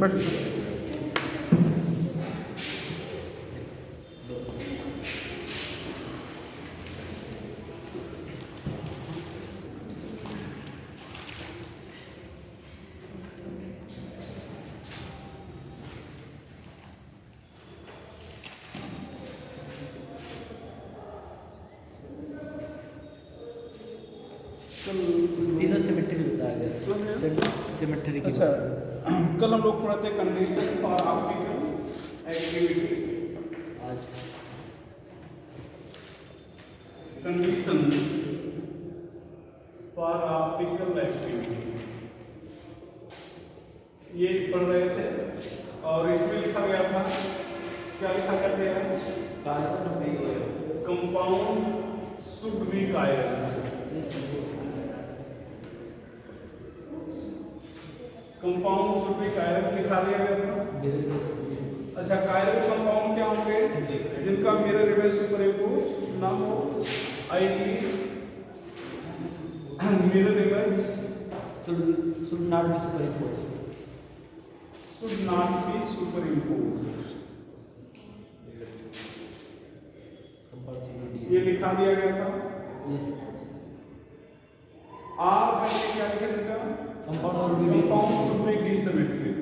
बस तीनों सिमेट्री बताया गया, सिमेट्री की। अच्छा, कल हम लोग पढ़ते कंडीशन फॉर ऑप्टिकल एक्टिविटी। आज कंडीशन फॉर ऑप्टिकल एक्टिविटी ये पढ़ रहे थे और इसमें लिखा गया था, क्या लिखा करते हैं, compound should B chiral. Compound should B chiral लिखा दिया गया था। अच्छा, कायरल कंपाउंड क्या होंगे, जिनका मिरर इमेज सुपर इम्पोज ना हो, I mirror image should not be super impose, should not be super impose, ये लिखा दिया गया था। आप क्या लिखेगा, कंपाउंड शुड बी डिसिमेट्रिक।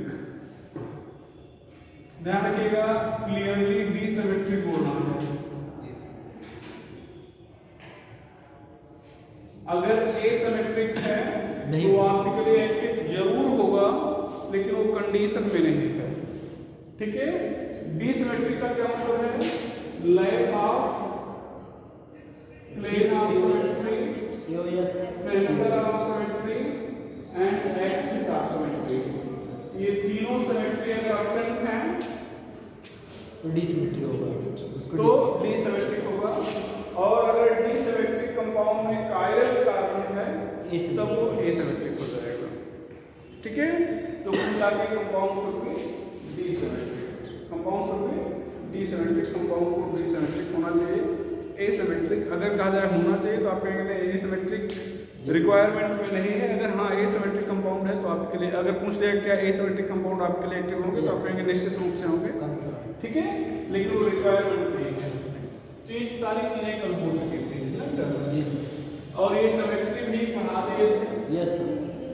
ध्यान रखिएगा, क्लियरली डिसिमेट्रिक होना है। अगर एसिमेट्रिक है तो ऑप्टिकली एक्टिव जरूर होगा, लेकिन वो कंडीशन में नहीं है। ठीक है, डिसिमेट्रिक का क्या मतलब है, lack of plane of symmetry, centre of symmetry and axis of symmetry. ये तीनों सिमेट्री अगर एब्सेंट हैं तो डिसिमेट्री होगा, तो डिसिमेट्रिक होगा। और अगर डिसिमेट्रिक कंपाउंड में कायरल कार्बन है तब वो एसिमेट्रिक हो जाएगा। ठीक है, तो कुल मिलाकर compound should be dissymmetric, compound should be dissymmetric, compound को डिसिमेट्रिक होना चाहिए। एसिमेट्रिक अगर कहा जाए होना चाहिए तो आप कहेंगे एसिमेट्रिक रिक्वायरमेंट में नहीं है। अगर हाँ एसिमेट्रिक कंपाउंड है तो आपके लिए, अगर पूछ लिया क्या एसिमेट्रिक कंपाउंड आपके लिए एक्टिव होंगे तो आप कहेंगे निश्चित रूप से होंगे। ठीक है, लेकिन वो रिक्वायरमेंट नहीं है। तो ये सारी चीजें कल हो चुकी थी और ये सिमेट्री भी पढ़ा दिए थे। यस,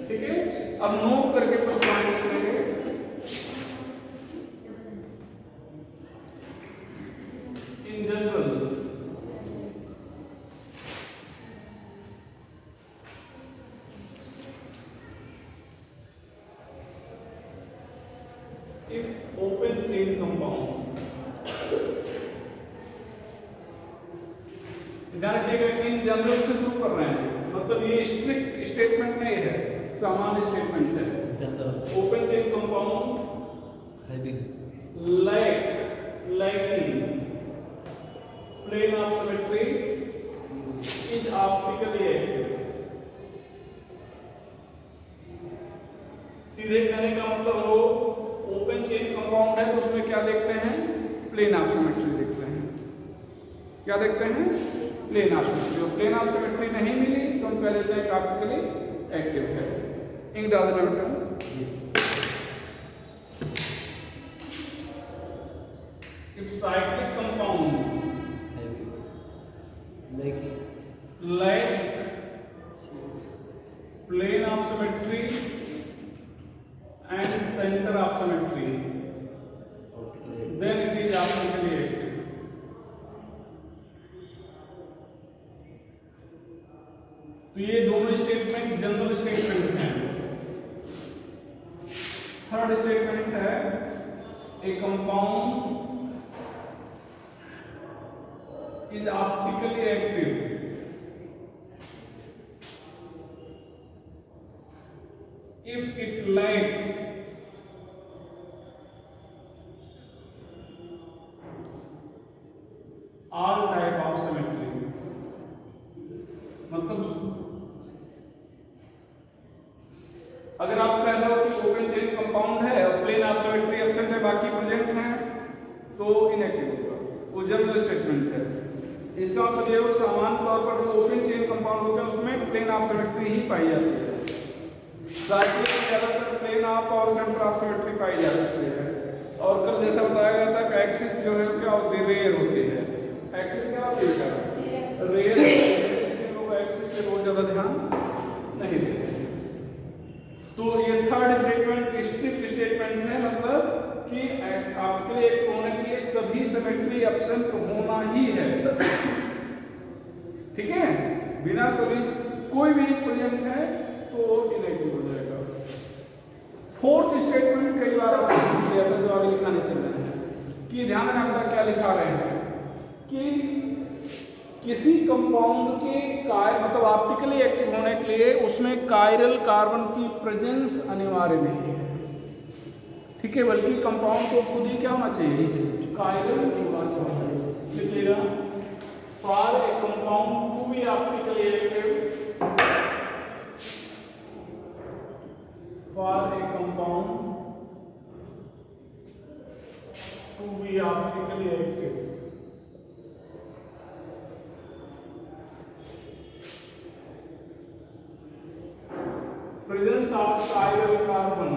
ठीक है, अब नोट करके कुछ पॉइंट करेंगे। In general if open chain compound, ध्यान रखिएगा, इन जनरल से शुरू कर रहे हैं, मतलब ये स्ट्रिक्ट स्टेटमेंट नहीं है, सामान्य स्टेटमेंट है। Open chain compound having lacking plane of symmetry is optically active। सीधे कहने का मतलब वो ओपन चेन कंपाउंड है तो उसमें क्या देखते हैं, प्लेन ऑफ सिमेट्री देखते हैं। क्या देखते हैं, plane of symmetry. Plane of symmetry नहीं मिली तो हम कह देते हैं कि ऑप्टिकली एक्टिव है। इंक डाल देना बेटा। If cyclic compound like plane of symmetry and center of symmetry, then it is optically active। तो ये दोनों स्टेटमेंट जनरल स्टेटमेंट हैं। थर्ड स्टेटमेंट है ए compound is optically active if it lacks all type of symmetry। मतलब अगर आप कह रहे हो कि ओपन चेन कंपाउंड है और प्लेन ऑफ सिमेट्री एब्सेंट है, बाकी प्रेजेंट हैं, तो इनएक्टिव होगा। वो जनरल स्टेटमेंट है। इसका मतलब ये सामान्य तौर पर जो ओपन चेन कंपाउंड होते हैं उसमें प्लेन ऑफ सिमेट्री ही पाई जाती है। साइक्लिक ज़्यादातर प्लेन ऑफ और सेंटर ऑफ सिमेट्री पाई जा सकती है। और कल जैसा बताया गया था कि एक्सिस जो है क्या होती है, रेयर होती है। एक्सिस क्या होती है, रेयर होती है, इसलिए लोग एक्सिस पे बहुत ज़्यादा ध्यान नहीं देते। तो ये थर्ड स्टेटमेंट स्ट्रिक्ट स्टेटमेंट है, मतलब कि आपके लिए एक कोने के लिए सभी सिमेट्री एब्सेंट होना ही है, ठीक है। बिना सभी कोई भी प्रेजेंट है तो इनएक्टिव हो जाएगा। फोर्थ स्टेटमेंट कई बार आपसे पूछ लिया था, जो आगे लिखाने चल रहे हैं कि ध्यान में आपका क्या लिखा रहे हैं कि किसी कंपाउंड के मतलब ऑप्टिकली एक्टिव होने के लिए उसमें कायरल कार्बन की प्रेजेंस अनिवार्य नहीं है, ठीक है, बल्कि कंपाउंड को खुद ही क्या होना चाहिए, कायरल होना चाहिए। लिखिएगा for a compound to be optically active, for a compound to be optically active, presence of chiral carbon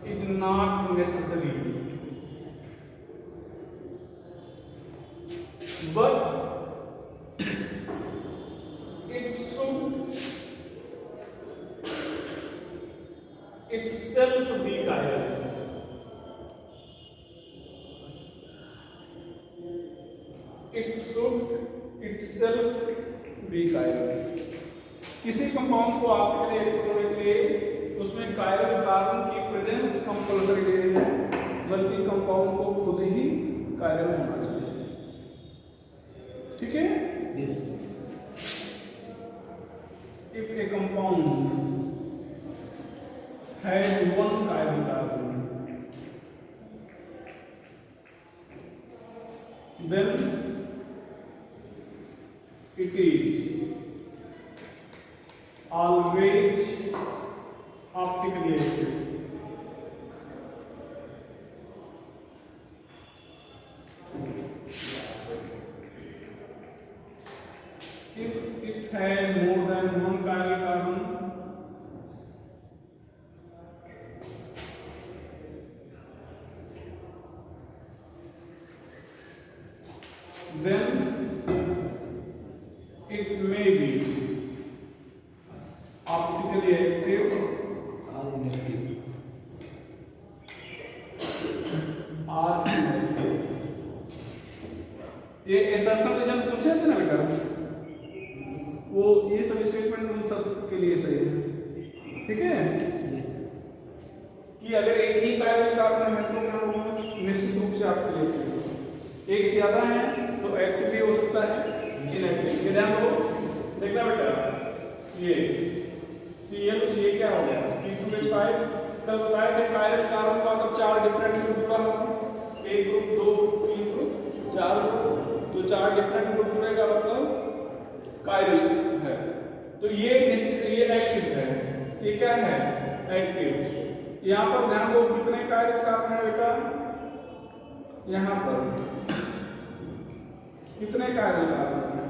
is not necessary, but it should itself be chiral. It should itself be chiral. किसी compound को optically active होने के लिए उसमें chiral carbon की presence compulsory नहीं है, बल्कि कंपाउंड को खुद ही कायरल होना चाहिए, ठीक है। If A compound has one chiral carbon, then it is always optically active. If it has more than one chiral carbon, then it may be optically active or inactive. ये assertion reason पूछे थे ना बेटा, वो ये सब statement उन सब के लिए सही है, ठीक है। कि अगर एक ही कायरल कार्बन है तो क्या होगा, निश्चित रूप से आपके लिए एक से ज्यादा है तो एक्टिव भी हो सकता है, इनएक्टिव। ये ध्यान दो, देखना बेटा, ये Cl ये क्या हो गया, C2H5। कल बताए थे कायरल कार्बन का मतलब 4 डिफरेंट ग्रुप जुड़ा होगा, एक ग्रुप, 2 ग्रुप, 3 ग्रुप, 4 ग्रुप, तो 4 डिफरेंट ग्रुप जुड़ेगा मतलब कायरल है। तो ये एक्टिव है, ये क्या है, एक्टिव। यहाँ पर ध्यान दो कितने कायरल कार्बन है बेटा, यहाँ पर कितने कायरल कार्बन है,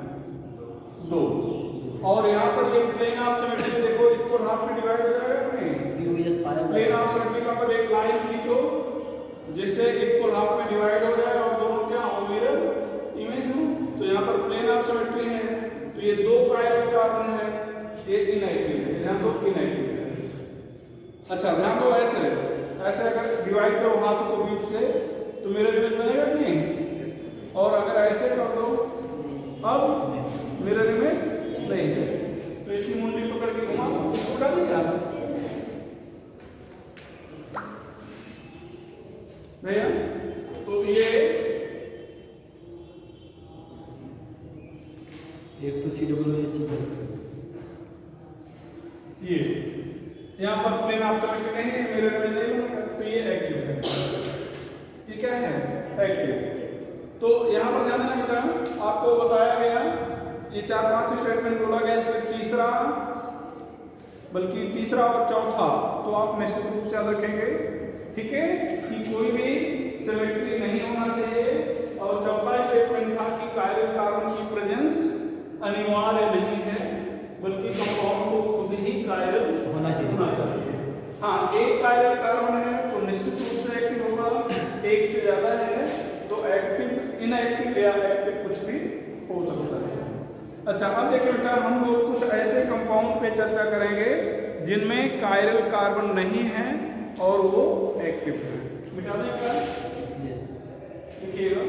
2। और यहाँ पर ये प्लेन ऑफ सिमेट्री देखो इक्वल हाफ में डिवाइड हो जाएगा नहीं, प्लेन ऑफ सिमेट्री का मतलब एक लाइन खींचो जिससे इक्वल हाफ में डिवाइड हो जाए और दोनों क्या हो, मिरर इमेज हो। तो यहाँ पर प्लेन ऑफ सिमेट्री है, तो ये 2 कायरल कार्बन है, ये इनएक्टिव है, ध्यान दो इनएक्टिव है। अच्छा ध्यान दो, ऐसे अगर डिवाइड करो हाथ को बीच से तो मिरर इमेज बनेगा नहीं, और अगर ऐसे कर दो अब मिरर इमेज नहीं है। तो इसकी मुंडी पकड़ के घुमा दो, उठा देगा भैया। तो ये एक तो CWH ये यहाँ पर प्लेन ऑफ सिमेट्री नहीं है, मिरर इमेज नहीं बनेगा, तो ये एक्टिव है। ये क्या है, एक्टिव। तो यहाँ पर ध्यान देना बेटा, आपको बताया गया ये 4-5 स्टेटमेंट बोला गया, इसमें तीसरा और चौथा तो आप निश्चित रूप से याद रखेंगे, ठीक है, कि कोई भी सिमेट्री नहीं होना चाहिए। और चौथा स्टेटमेंट था कि कायरल कार्बन की प्रेजेंस अनिवार्य नहीं है, बल्कि कंपाउंड को खुद ही कायरल होना चाहिए। होना चाहिए। हाँ, एक कायरल कार्बन है तो निश्चित रूप से एक्टिव होगा, एक से ज्यादा है तो एक्टिव, इनएक्टिव या एक्टिव कुछ भी हो सकता है। अच्छा, अब देखिए बेटा, हम लोग कुछ ऐसे कंपाउंड पे चर्चा करेंगे जिनमें कायरल कार्बन नहीं है और वो एक्टिव है। मिटा दें क्या? देखिएगा,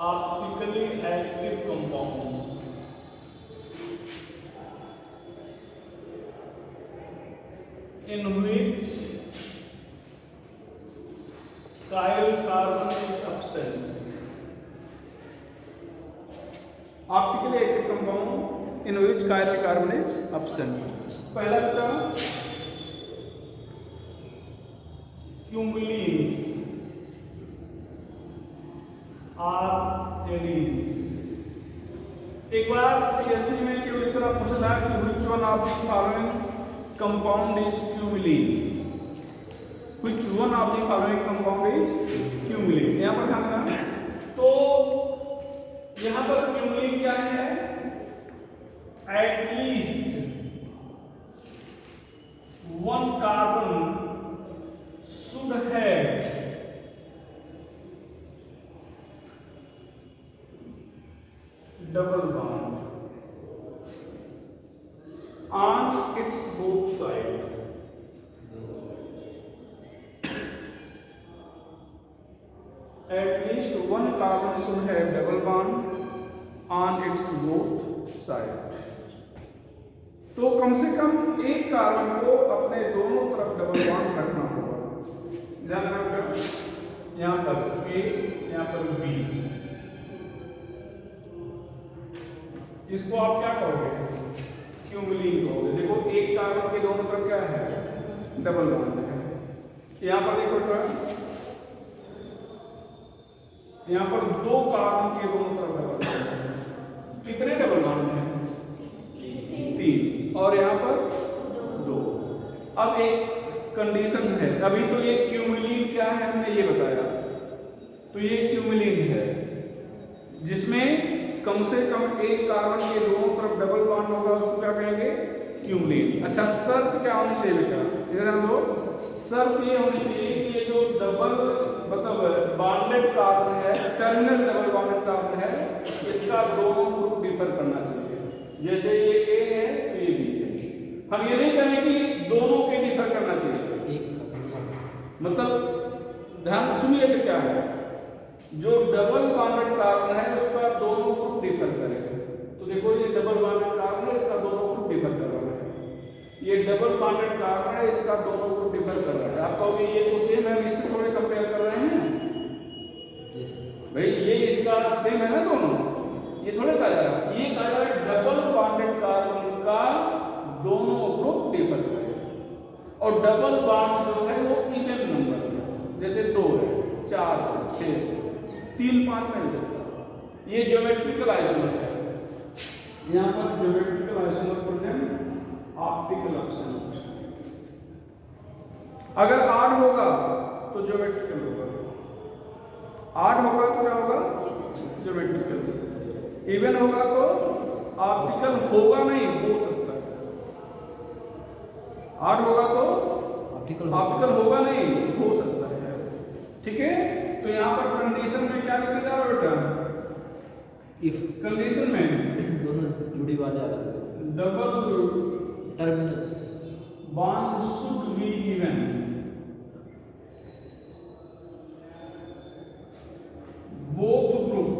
optically active compound in which chiral carbon is absent. Optically active compound in which chiral carbon is absent. पहला बेटा क्यूमुलिन्स और एलीन्स। एक बार सीएससी में क्यों इस तरह पूछा था कि which one of the following compound is cumulin? Which one of the following compound is cumulin? यहाँ पर ध्यान देना। तो यहाँ पर cumulin क्या है? At least one carbon should have double bond on its both sides. At least one carbon should have double bond on its both sides. तो कम से कम एक कार्बन को अपने दोनों तरफ डबल बॉन्ड रखना होगा। ध्यान रखना, यहाँ पर A, यहाँ पर B। इसको आप क्या कहोगे? क्यूमुलिन कहोगे। देखो, एक कार्बन के दोनों तरफ क्या है? डबल बॉन्ड है। यहाँ पर देखो, यहाँ पर दो कार्बन के दोनों तरफ डबल बॉन्ड है। कितने डबल बॉन्ड हैं? 3। और यहाँ पर 2। अब एक कंडीशन है, अभी तो ये क्यूमुलिन क्या है हमने ये बताया, तो ये क्यूमुलिन है जिसमें कम से कम एक कार्बन के दोनों तरफ डबल बॉन्ड होगा, उसको क्या कहेंगे? क्यूमुलिन। अच्छा, शर्त क्या होनी चाहिए बेटा? इधर हम लोग शर्त ये होनी चाहिए कि ये जो डबल मतलब बॉन्डेड कार्बन है, टर्मिनल डबल बॉन्डेड कार्बन है, इसका दोनों ग्रुप डिफर करना चाहिए। जैसे ये A है तो ये B है। हम ये नहीं कहें कि दोनों के डिफर करना चाहिए, एक मतलब ध्यान सुनिए कि क्या है, जो डबल बॉन्डेड कार्बन है उसका दोनों ग्रुप डिफर करेगा। तो देखो, ये डबल बॉन्डेड कार्बन है, इसका दोनों ग्रुप डिफर कर रहा है। ये डबल बॉन्डेड कार्बन है, इसका दोनों ग्रुप डिफर कर रहा है। आप कहोगे ये तो सेम है, इससे थोड़े कंपेयर कर रहे हैं भाई, ये इसका सेम है ना दोनों, ये थोड़े कहा जा रहा है। ये कहा जा रहा है डबल बॉन्डेड कार्बन का दोनों ग्रुप डिफर करेगा। और डबल बॉन्ड जो है वो इवन नंबर है, जैसे 2 है, 4 है, 6, 3, 5 नहीं हो सकता। ये ज्योमेट्रिकल आइसोमर है। यहाँ पर ज्योमेट्रिकल आइसोमर पर है ऑप्टिकल आइसोमर। अगर आड होगा तो ज्योमेट्रिकल होगा, आड होगा तो क्या होगा? ज्योमेट्रिकल। इवन होगा तो ऑप्टिकल होगा नहीं, हो सकता है। आड होगा तो ऑप्टिकल होगा नहीं, हो सकता है। ठीक है, तो यहाँ पर कंडीशन में क्या लिखा जा रहा है बेटा? इफ कंडीशन में दोनों जुड़ी वाले अलग double terminal bond should be even, both group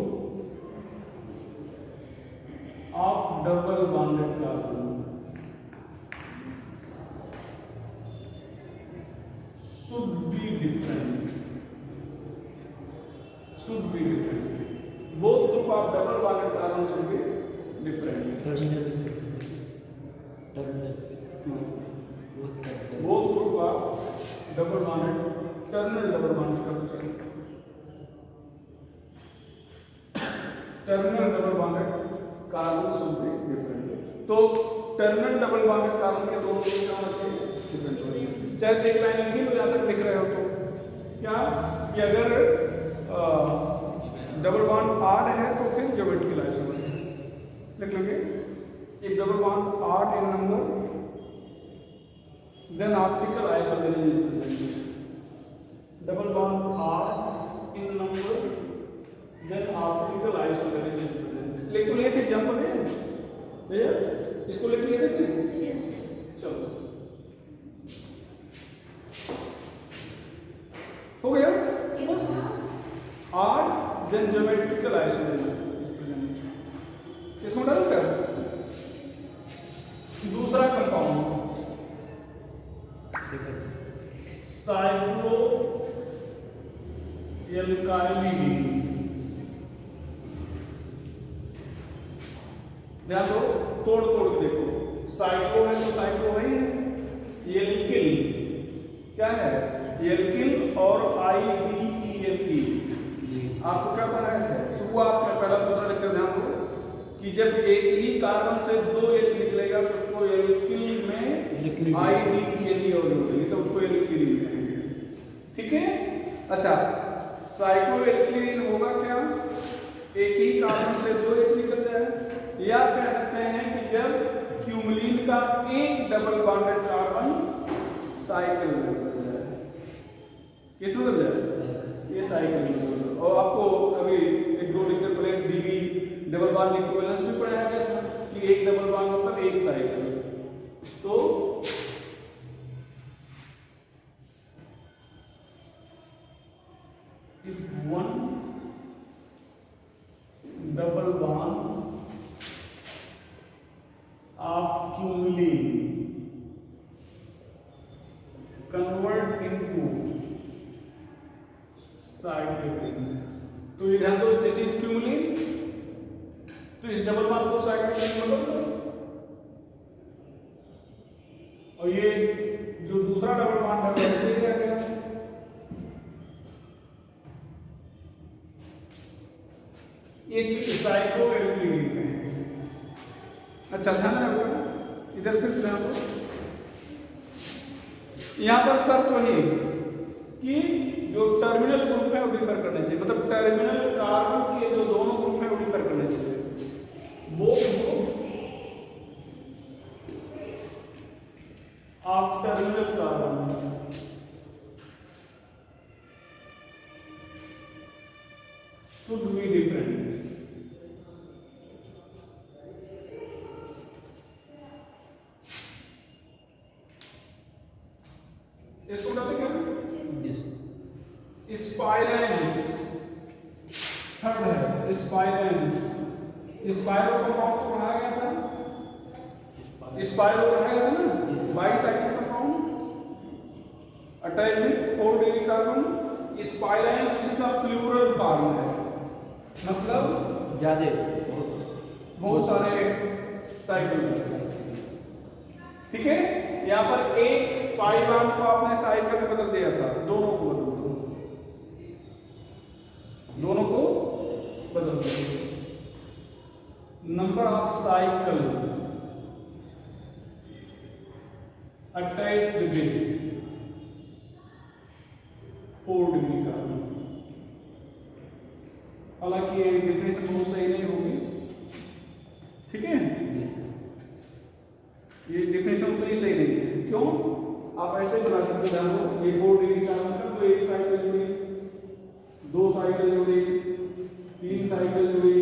of double bonded carbon should be different. Both group of double bonded carbon should be different. Terminal Both group of double bonded, terminal double bonds का terminal double bonded carbon should be different. तो terminal double bonded carbon के दोनों क्या होना चाहिए? Different होना चाहिए। चाहे एक लाइन लिखी तो जहाँ तक लिख रहे हो तो क्या कि अगर डबल बॉन्ड आर है तो फिर ज्योमेट्रिकल आइसोमर है, लिख लोगे। एक double bond are in number then optical isomerism is present. Double bond are in number then optical isomerism is present. लिख तो लिए थे जंप में भैया, इसको लिख लिए थे। चलो हो गया बस। Are then geometrical isomerism is present. इसमें डाउट है। दूसरा कंपाउंड साइक्लो एल्काइलिन। ध्यान दो, तोड़ तोड़ के देखो। साइक्लो है तो साइक्लो वही है। एल्किल क्या है? एल्किल और IDENE आपको क्या पढ़ाया था? शुरुआत में पहला दूसरा लेक्चर ध्यान दो कि जब एक ही कार्बन से 2 H निकलेगा तो उसको एल्किल में IDENE और जोड़ देंगे तो उसको एल्किलीन कहेंगे। ठीक है। अच्छा, साइक्लोएल्किलीन होगा क्या? एक ही कार्बन से 2 H निकल जाए, या कह सकते हैं कि जब क्यूमलीन का एक डबल बॉन्डेड कार्बन साइकिल में बदल जाए। किस में बदल जाए? ये साइकिल में बदल जाए। और आपको अभी 1-2 लेक्चर पहले DB डबल बॉन्ड इक्विवेलेंस भी पढ़ाया गया था कि एक डबल बॉन्ड मतलब एक साइकिल। तो if one double bond of cumulene convert into cyclohexane, तो ये ध्यान दो, दिस इज क्यूमुलिन, तो इस डबल बॉन्ड को साइक्लोहेक्सेन बदल दो, और ये जो दूसरा डबल बॉन्ड है वैसे ही रह गया। ये साइक्लोएल्किलीन है। अच्छा ध्यान रखना, इधर फिर से ध्यान दो। यहां पर शर्त वही कि जो टर्मिनल ग्रुप है वो डिफर करने चाहिए, मतलब टर्मिनल कार्बन के जो दोनों ग्रुप है वो डिफर करने चाहिए। वो of terminal carbon should be different। इसको कहते क्या? स्पाइरेंस। थर्ड है स्पाइरेंस। स्पाइरो कंपाउंड तो पढ़ाया गया था, स्पाइरो पढ़ाया गया था ना, bicyclic compound attach with 4 degree carbon. Spiranes इसका प्लूरल फॉर्म है, मतलब ज्यादा बहुत सारे साइकिल। ठीक है। यहाँ पर एक पाई बॉन्ड को आपने साइकिल में बदल दिया था, दोनों को बदल दो, दोनों को बदल दो। Number of cycle attached with 4 degree carbon. हालांकि ये डिफिनेशन बहुत सही नहीं होगी, ठीक है, ये डिफिनेशन उतनी सही नहीं है। क्यों? आप ऐसे बना सकते हो, ये 4 डिग्री कार्बन का तो एक साइकिल जुड़ी, 2 साइकिल जुड़ी, 3 साइकिल जुड़ी,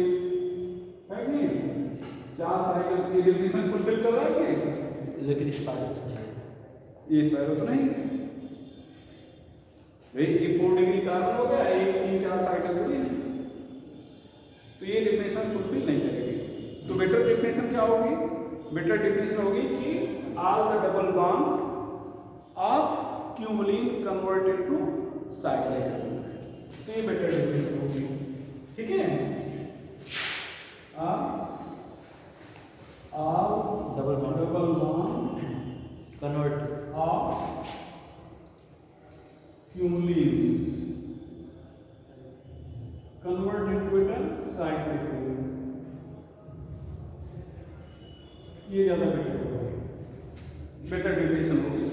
है कि नहीं? 4 साइकिल की डिफिनेशन फुलफिल कर रहा है कि? लेकिन स्पाइरस नहीं है, ये स्पाइरो तो नहीं। ये 4 डिग्री कार्बन हो गया, एक 3-4 साइकिल जुड़ी, तो ये डिफिनेशन फुलफिल नहीं करेगी। तो बेटर डिफिनेशन क्या होगी? बेटर डिफिनेशन होगी कि all the double bond of cumulene converted to cyclohexane. तो ये बेटर डिफिनेशन होगी। ठीक है। All double bond convert of cumulenes convert into a cyclohexane। ये ज्यादा बेटर होगा, बेटर डिफिनेशन होगी।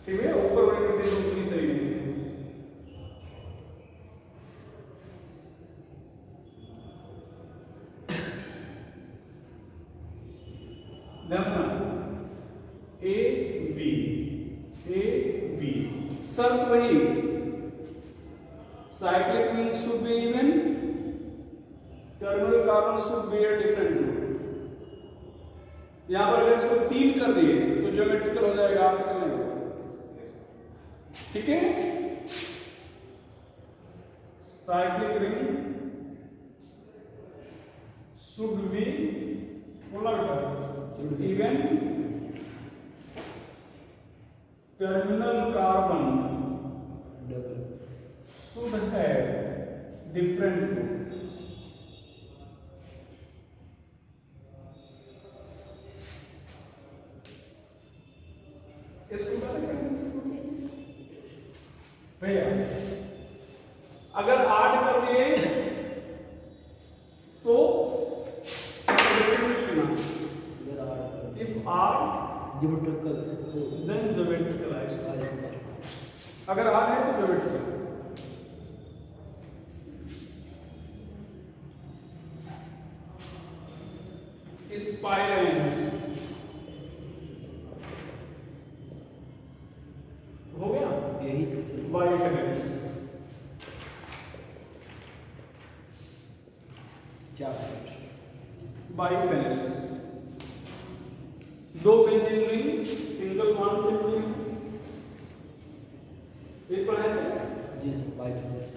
ठीक है। ऊपर वाली डिफिनेशन उतनी सही नहीं है। ए बी शर्त वही, cyclic ring should be even, terminal carbon should be a different group. यहां पर अगर इसको 3 कर दिए तो ज्योमेट्रिकल हो जाएगा, ऑप्टिकल नहीं होगा। ठीक है, cyclic ring should be even terminal carbon should have different group। इसको भैया अगर 8 कर दिए तो if R geometrical, then geometrical। अगर R है तो geometrical। स्पाइरल्स हो गया, यही तो biphenyls 4 biphenyls 2 benzene ring single bond से बनी है। ये पढ़ा है जी sir, biphenyls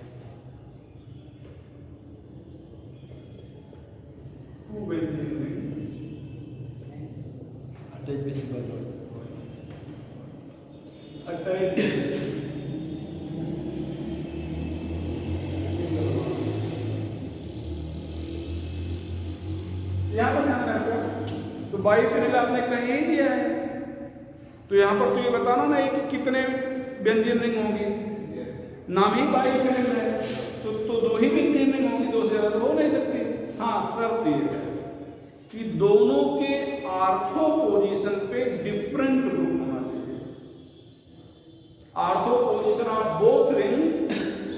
2 benzene ring attach with single bond, attach यहाँ पर ध्यान रखना। तो बाइफेनिल आपने कहीं ही दिया है, तो यहाँ पर तो ये बताना नहीं कि कितने बेंजीन रिंग होंगी, नाम ही बाइफेनिल है तो 2 ही बेंजीन रिंग होंगी, 2 से ज़्यादा तो हो नहीं सकती। हाँ, शर्त ये है कि दोनों के आर्थो पोजीशन पे डिफरेंट ग्रुप होना चाहिए। Ortho position of both ring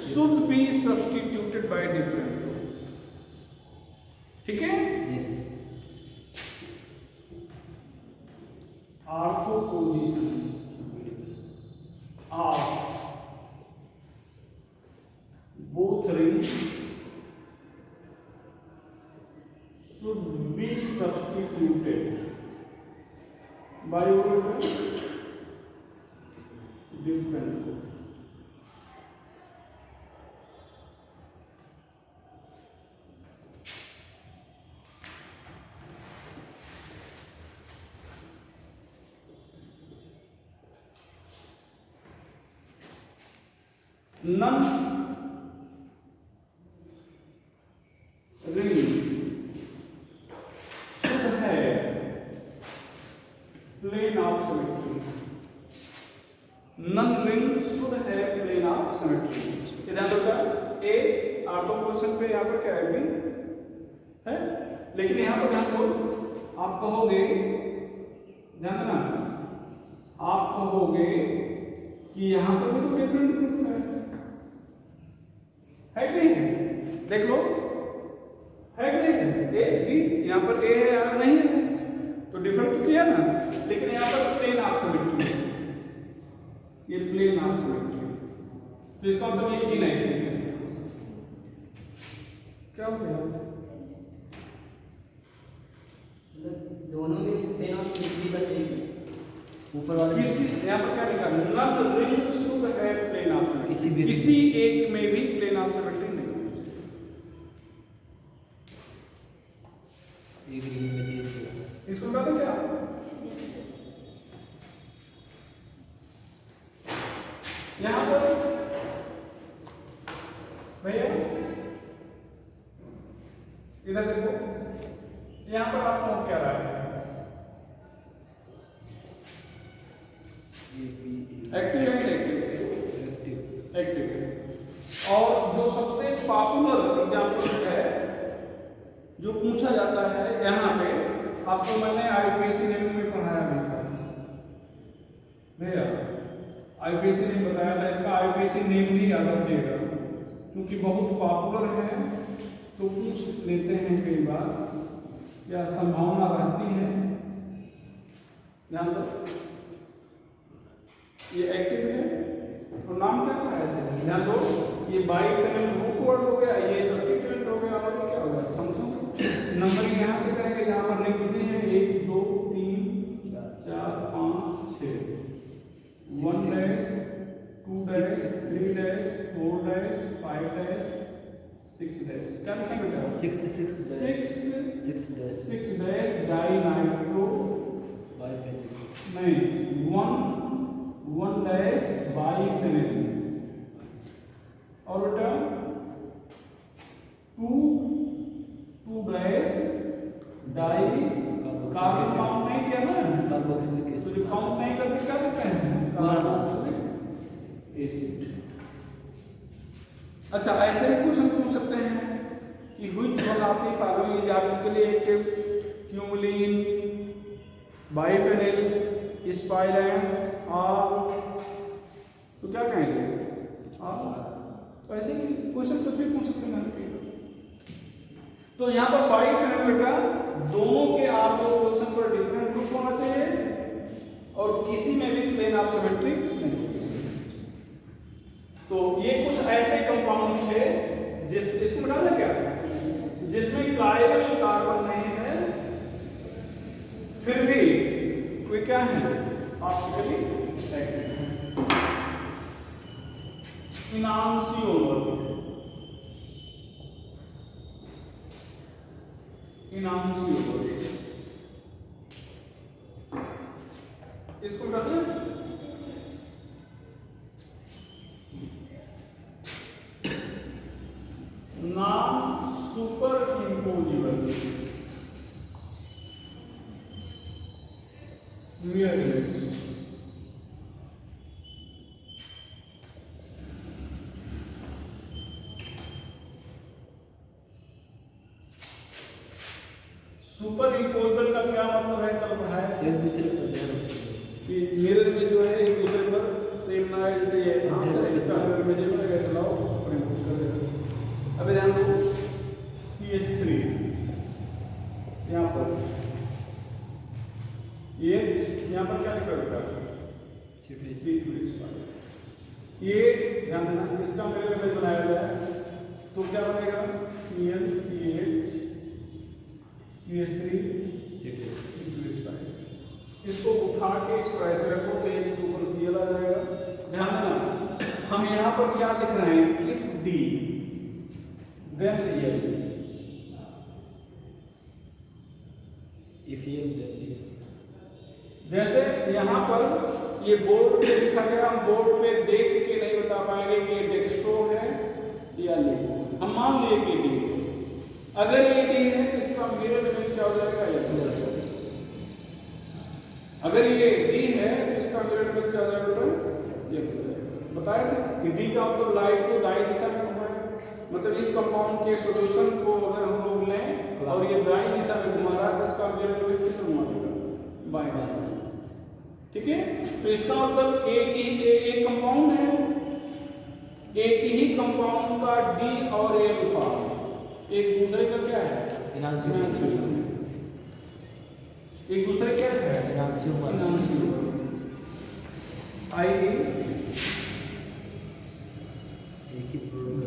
should be substituted by different group. ठीक है, जी sir. Ortho position of both rings should be substituted by different group। None ring should have plane of symmetry। None ring should have plane of symmetry। ये ध्यान रखना, ए ortho position पे यहाँ पर क्या है बी है, लेकिन यहाँ पर ध्यान दो, आप कहोगे, ध्यान देना, आप कहोगे कि यहाँ पर भी तो डिफरेंट ग्रुप है कि नहीं? देख लो, है कि नहीं? ए बी, यहाँ पर ए है यहाँ नहीं है, तो डिफरेंट तो किया ना, लेकिन यहाँ पर प्लेन ऑफ सिमेट्री है, ये प्लेन ऑफ सिमेट्री, तो इसका मतलब ये कि नहीं, क्या हो गया? दोनों में प्लेन ऑफ सिमेट्री बस एक ऊपर वाला, किसी यहाँ पर क्या लिखा, not ring should have plane of symmetry, किसी किसी एक में भी प्लेन ऑफ सिमेट्री नहीं होनी चाहिए। एक रिंग में दे दिया, इसको बता दो क्या, यहाँ पर भैया इधर देखो, यहाँ पर आप नोट क्या रहा है, एक्टिव है एक्टिव एक्टिव। और जो सबसे पॉपुलर एग्जाम्पल है जो पूछा जाता है यहाँ पे, आपको मैंने आईपीसी नेम में पढ़ाया भी था भैया, आईपीसी नेम बताया था, इसका आईपीसी नेम भी याद रखिएगा क्योंकि बहुत पॉपुलर है, तो पूछ लेते हैं कई बार या संभावना रहती है ध्यान दो, ये एक्टिव है और नाम क्या था? ध्यान दो, ये बाइफेनल ग्रुप वर्ड हो गया, ये सब्स्टिट्यूएंट हो गया, और ये क्या हो गया? फंक्शन। नंबरिंग यहाँ से करेंगे जहाँ पर नहीं कितने हैं, 1 2 3 4 5 6, 1 dash 2 dash 3 dash 4 dash 5 dash 6 dash. क्या लिखेंगे बेटा? 6 डैश डाई नाइट्रो नहीं 1 डैश बाइफेनिल, और बेटा 2 डैश डाई कार्बन काउंट नहीं किया ना, कार्बोक्सिलिक एसिड, तो काउंट नहीं करके क्या करते हैं? Carboxylic acid. अच्छा, ऐसे भी क्वेश्चन पूछ सकते हैं कि which one of the following is applicable active, cumulene, biphenyls, spiranes, और तो क्या कहेंगे? तो ऐसे ही क्वेश्चन कुछ भी पूछ सकते हैं। तो यहाँ पर बाइफेनिल बेटा दोनों के आपको क्वेश्चन पर डिफरेंट ग्रुप होना चाहिए और किसी में भी प्लेन ऑफ सिमेट्रिक नहीं होना चाहिए। तो ये कुछ ऐसे कंपाउंड थे इसको बता दें क्या, जिसमें कायरल कार्बन नहीं है, फिर भी वे क्या है? ऑप्टिकली एक्टिव है। इनांसियोमर, इसको बता दें non super imposable mirrors. Super imposable का क्या मतलब है? कल पढ़ाया एक दूसरे पर कि मिरर में जो है एक दूसरे पर सेम ना है, जैसे ये इसका मिरर में जो है ऐसे लाओ तो सुपर इम्पोज कर देगा। अब ध्यान दो, CH3 यहाँ पर ये यहाँ पर क्या लिखा बेटा? ये ध्यान देना, इसका मिरर इमेज बनाया गया है तो क्या बनेगा? ClPH CH3 इसको उठा के इस पर ऐसे रखो तो H के ऊपर Cl आ जाएगा। ध्यान देना, हम यहाँ पर क्या लिख रहे हैं? If D then L, if L then D। जैसे यहाँ पर ये बोर्ड पे लिखा गया, हम बोर्ड पे देख के नहीं बता पाएंगे कि डेक्स्ट्रो है या नहीं। हम मान लिए कि D है, अगर ये D है तो इसका मिरर इमेज क्या हो जाएगा? अगर ये D है तो इसका मिरर इमेज क्या हो जाएगा? ये बताया था कि D का मतलब लाइट को दाई दिशा में घुमाए, मतलब इस कंपाउंड के सॉल्यूशन को अगर हम लोग लें और ये दाई दिशा में घुमा रहा है तो इसका मिरर इमेज कितना घुमा देगा? बाएं दिशा में। ठीक है, तो इसका मतलब एक कंपाउंड है, एक ही कंपाउंड का D और L फॉर्म एक दूसरे का क्या है? इनांसियोमर। एक दूसरे क्या है? Enantiomer.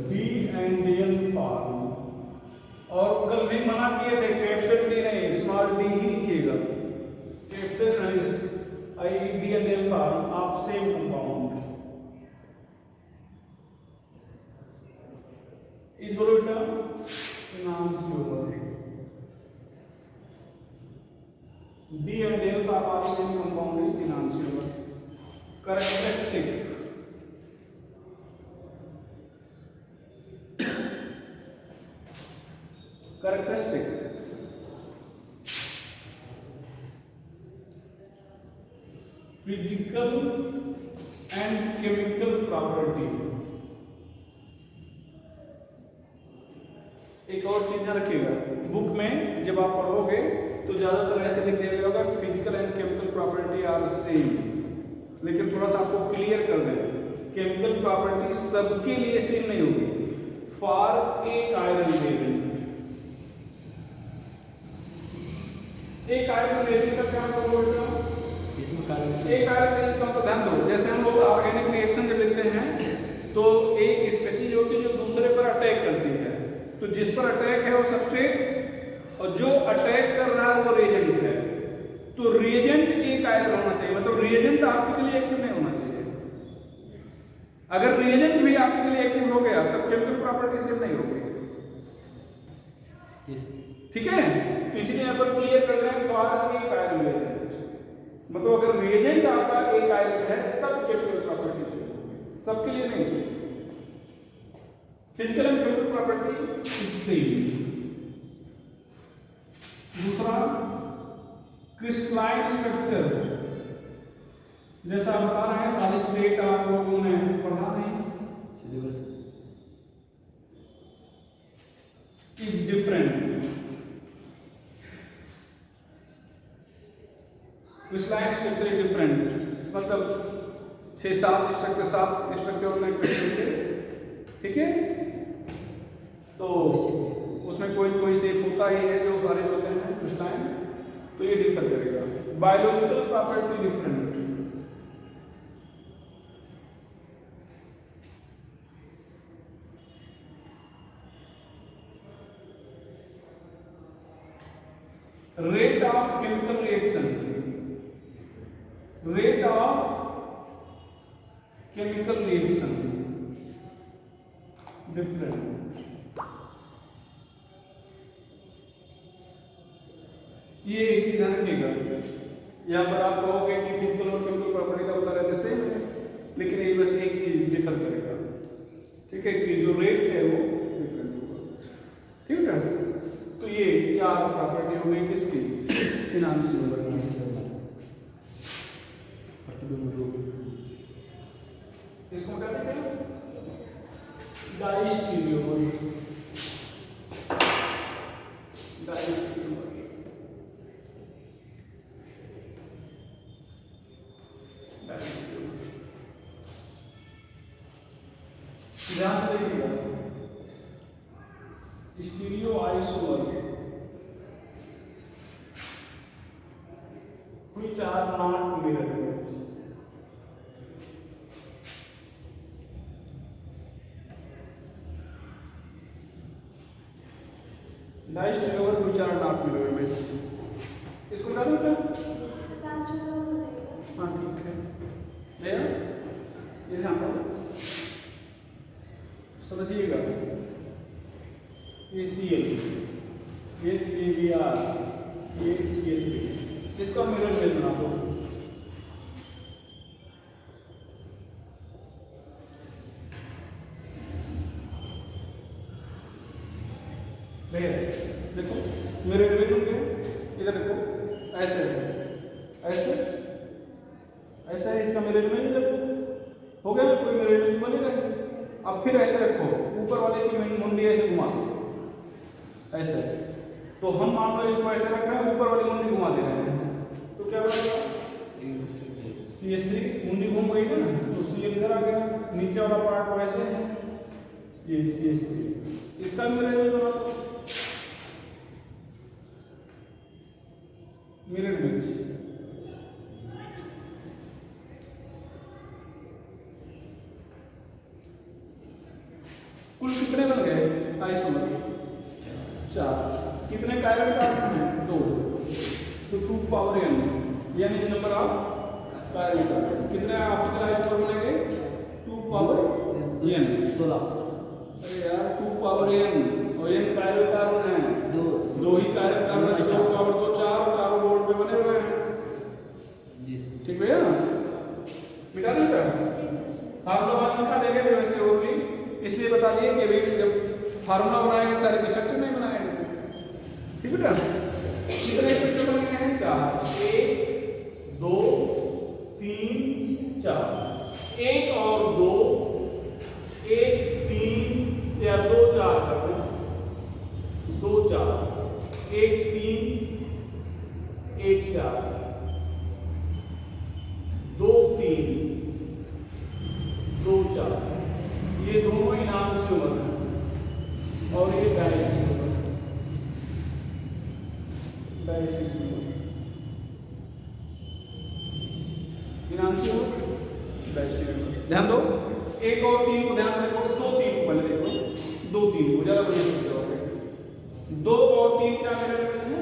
D and L form. और कल भी मना किए थे कैपिटल D नहीं स्मॉल d ही लिखिएगा, कैपिटल नहीं। D and L फॉर्म आप सेम कंपाउंड इस बोलो बेटा enantiomer. D and L form आप same compound enantiomer. Characteristic physical and chemical property. एक और चीज ध्यान रखिएगा, बुक में जब आप पढ़ोगे तो ज्यादातर ऐसे लिख दिया होगा physical and chemical property are same, लेकिन थोड़ा सा आपको क्लियर कर दें, केमिकल प्रॉपर्टी सबके लिए सेम नहीं होगी। फॉर एक आयरन लेवल, एक आयरन लेवल का क्या मतलब होगा? इसमें कार्बन एक कार्बन इसका मतलब ध्यान दो, जैसे हम लोग ऑर्गेनिक रिएक्शन जब लिखते हैं तो एक स्पेसीज होती है जो दूसरे पर अटैक करती है, तो जिस पर अटैक है वो सबस्ट्रेट और जो अटैक कर रहा है वो रिएजेंट है। तो रिएजेंट एक आयरन होना चाहिए, मतलब रिएजेंट आपके लिए एक्टिव नहीं होना चाहिए। अगर रिएजेंट भी आपके लिए एक्टिव हो गया तब केमिकल प्रॉपर्टी सेम नहीं होगी। ठीक है, तो इसलिए यहाँ पर क्लियर कर रहे हैं फॉर एक आयरन रिएजेंट, मतलब अगर रिएजेंट आपका एक आयरन है तब केमिकल प्रॉपर्टी सेम होगी, सबके लिए नहीं same. Physical and chemical property is same. दूसरा क्रिस्टलाइन स्ट्रक्चर, जैसा बता रहे हैं सारी स्टेट आप लोगों ने पढ़ा नहीं, syllabus is different. Crystalline structure is different, मतलब 6-7 स्ट्रक्चर होते हैं क्रिस्टल के, ठीक है। तो उसमें कोई शेप होता ही है जो सारे होते हैं क्रिस्टलाइन, तो ये डिफर करेगा। Biological property different, rate of chemical reaction, rate of chemical reaction different। ये एक चीज ध्यान रखिएगा, यहाँ पर आप कहोगे कि फिजिकल और केमिकल प्रॉपर्टी का बता रहे थे सेम है, लेकिन ये बस एक चीज डिफर करेगा, ठीक है, कि जो रेट है वो डिफरेंट होगा, ठीक है। तो ये 4 प्रॉपर्टी हो गई किसकी, इनांशियोमर। इसको क्या कहते हैं, डाइस्टीरियोमर। डाइस्टीरियोमर ध्यान से देखिएगा, stereo isomer which are not mirror images। डाइस्टीरियोमर which are not mirror images, इसको बता दो क्या? हाँ ठीक है, भैया ये ध्यान दो, समझिएगा। ये Cl, ये HBr, ये CH3, इसका मिरर इमेज बना दो। देखो मिरर इमेज बन गया, इधर देखो ऐसे ऐसे ऐसा है, इसका मिरर इमेज देखो हो गया ना, कोई मिरर इमेज बनेगा। अब फिर ऐसे रखो, ऊपर वाले की मुंडी ऐसे घुमा दो ऐसे, तो हम मान लो इसको ऐसे रख रहे हैं, ऊपर वाली मुंडी घुमा दे रहे हैं, तो क्या बनेगा, CH3 मुंडी घूम गई है ना, तो Cl इधर आ गया, नीचे वाला पार्ट वैसे है, ये CH3, इसका मिरर इमेज बना दो। मिरर इमेज कुल कितने बन गए आइसोमर, 4। कितने कायरल कार्बन हैं, 2, तो 2 पावर n, यानी नंबर ऑफ कायरल कार्बन। कितने आप कितने आइसोमर बनेंगे, 2 पावर n, 16। अरे यार 2 पावर n और n कायरल कार्बन है, 2 ही कायरल कार्बन है, 2 पावर 2 4 बोर्ड पे बने हुए हैं जी। ठीक भैया, मिटा देंगे हम लोग आज मिटा देंगे वैसे होगी, इसलिए बता दिए कि भाई जब फार्मूला बनाएंगे सारे के स्ट्रक्चर नहीं बनाएंगे, ठीक है बेटा। कितने स्ट्रक्चर बनेंगे हैं, 4, 1 2 3 4, 1 और 2, 1 3 या 2 4 कर दो, 2 4, 1 3 1 4, 2 3 2 4, ये दोनों इनांशियोमर हैं और ये डायस्टीरियोमर है। डायस्टीरियोमर इनांशियोमर डायस्टेरियोमर। ध्यान दो, एक और तीन को ध्यान से देखो, दो तीन को पहले देखो, दो तीन को ज्यादा बढ़िया से देखो। दो और तीन क्या मिरर इमेज है?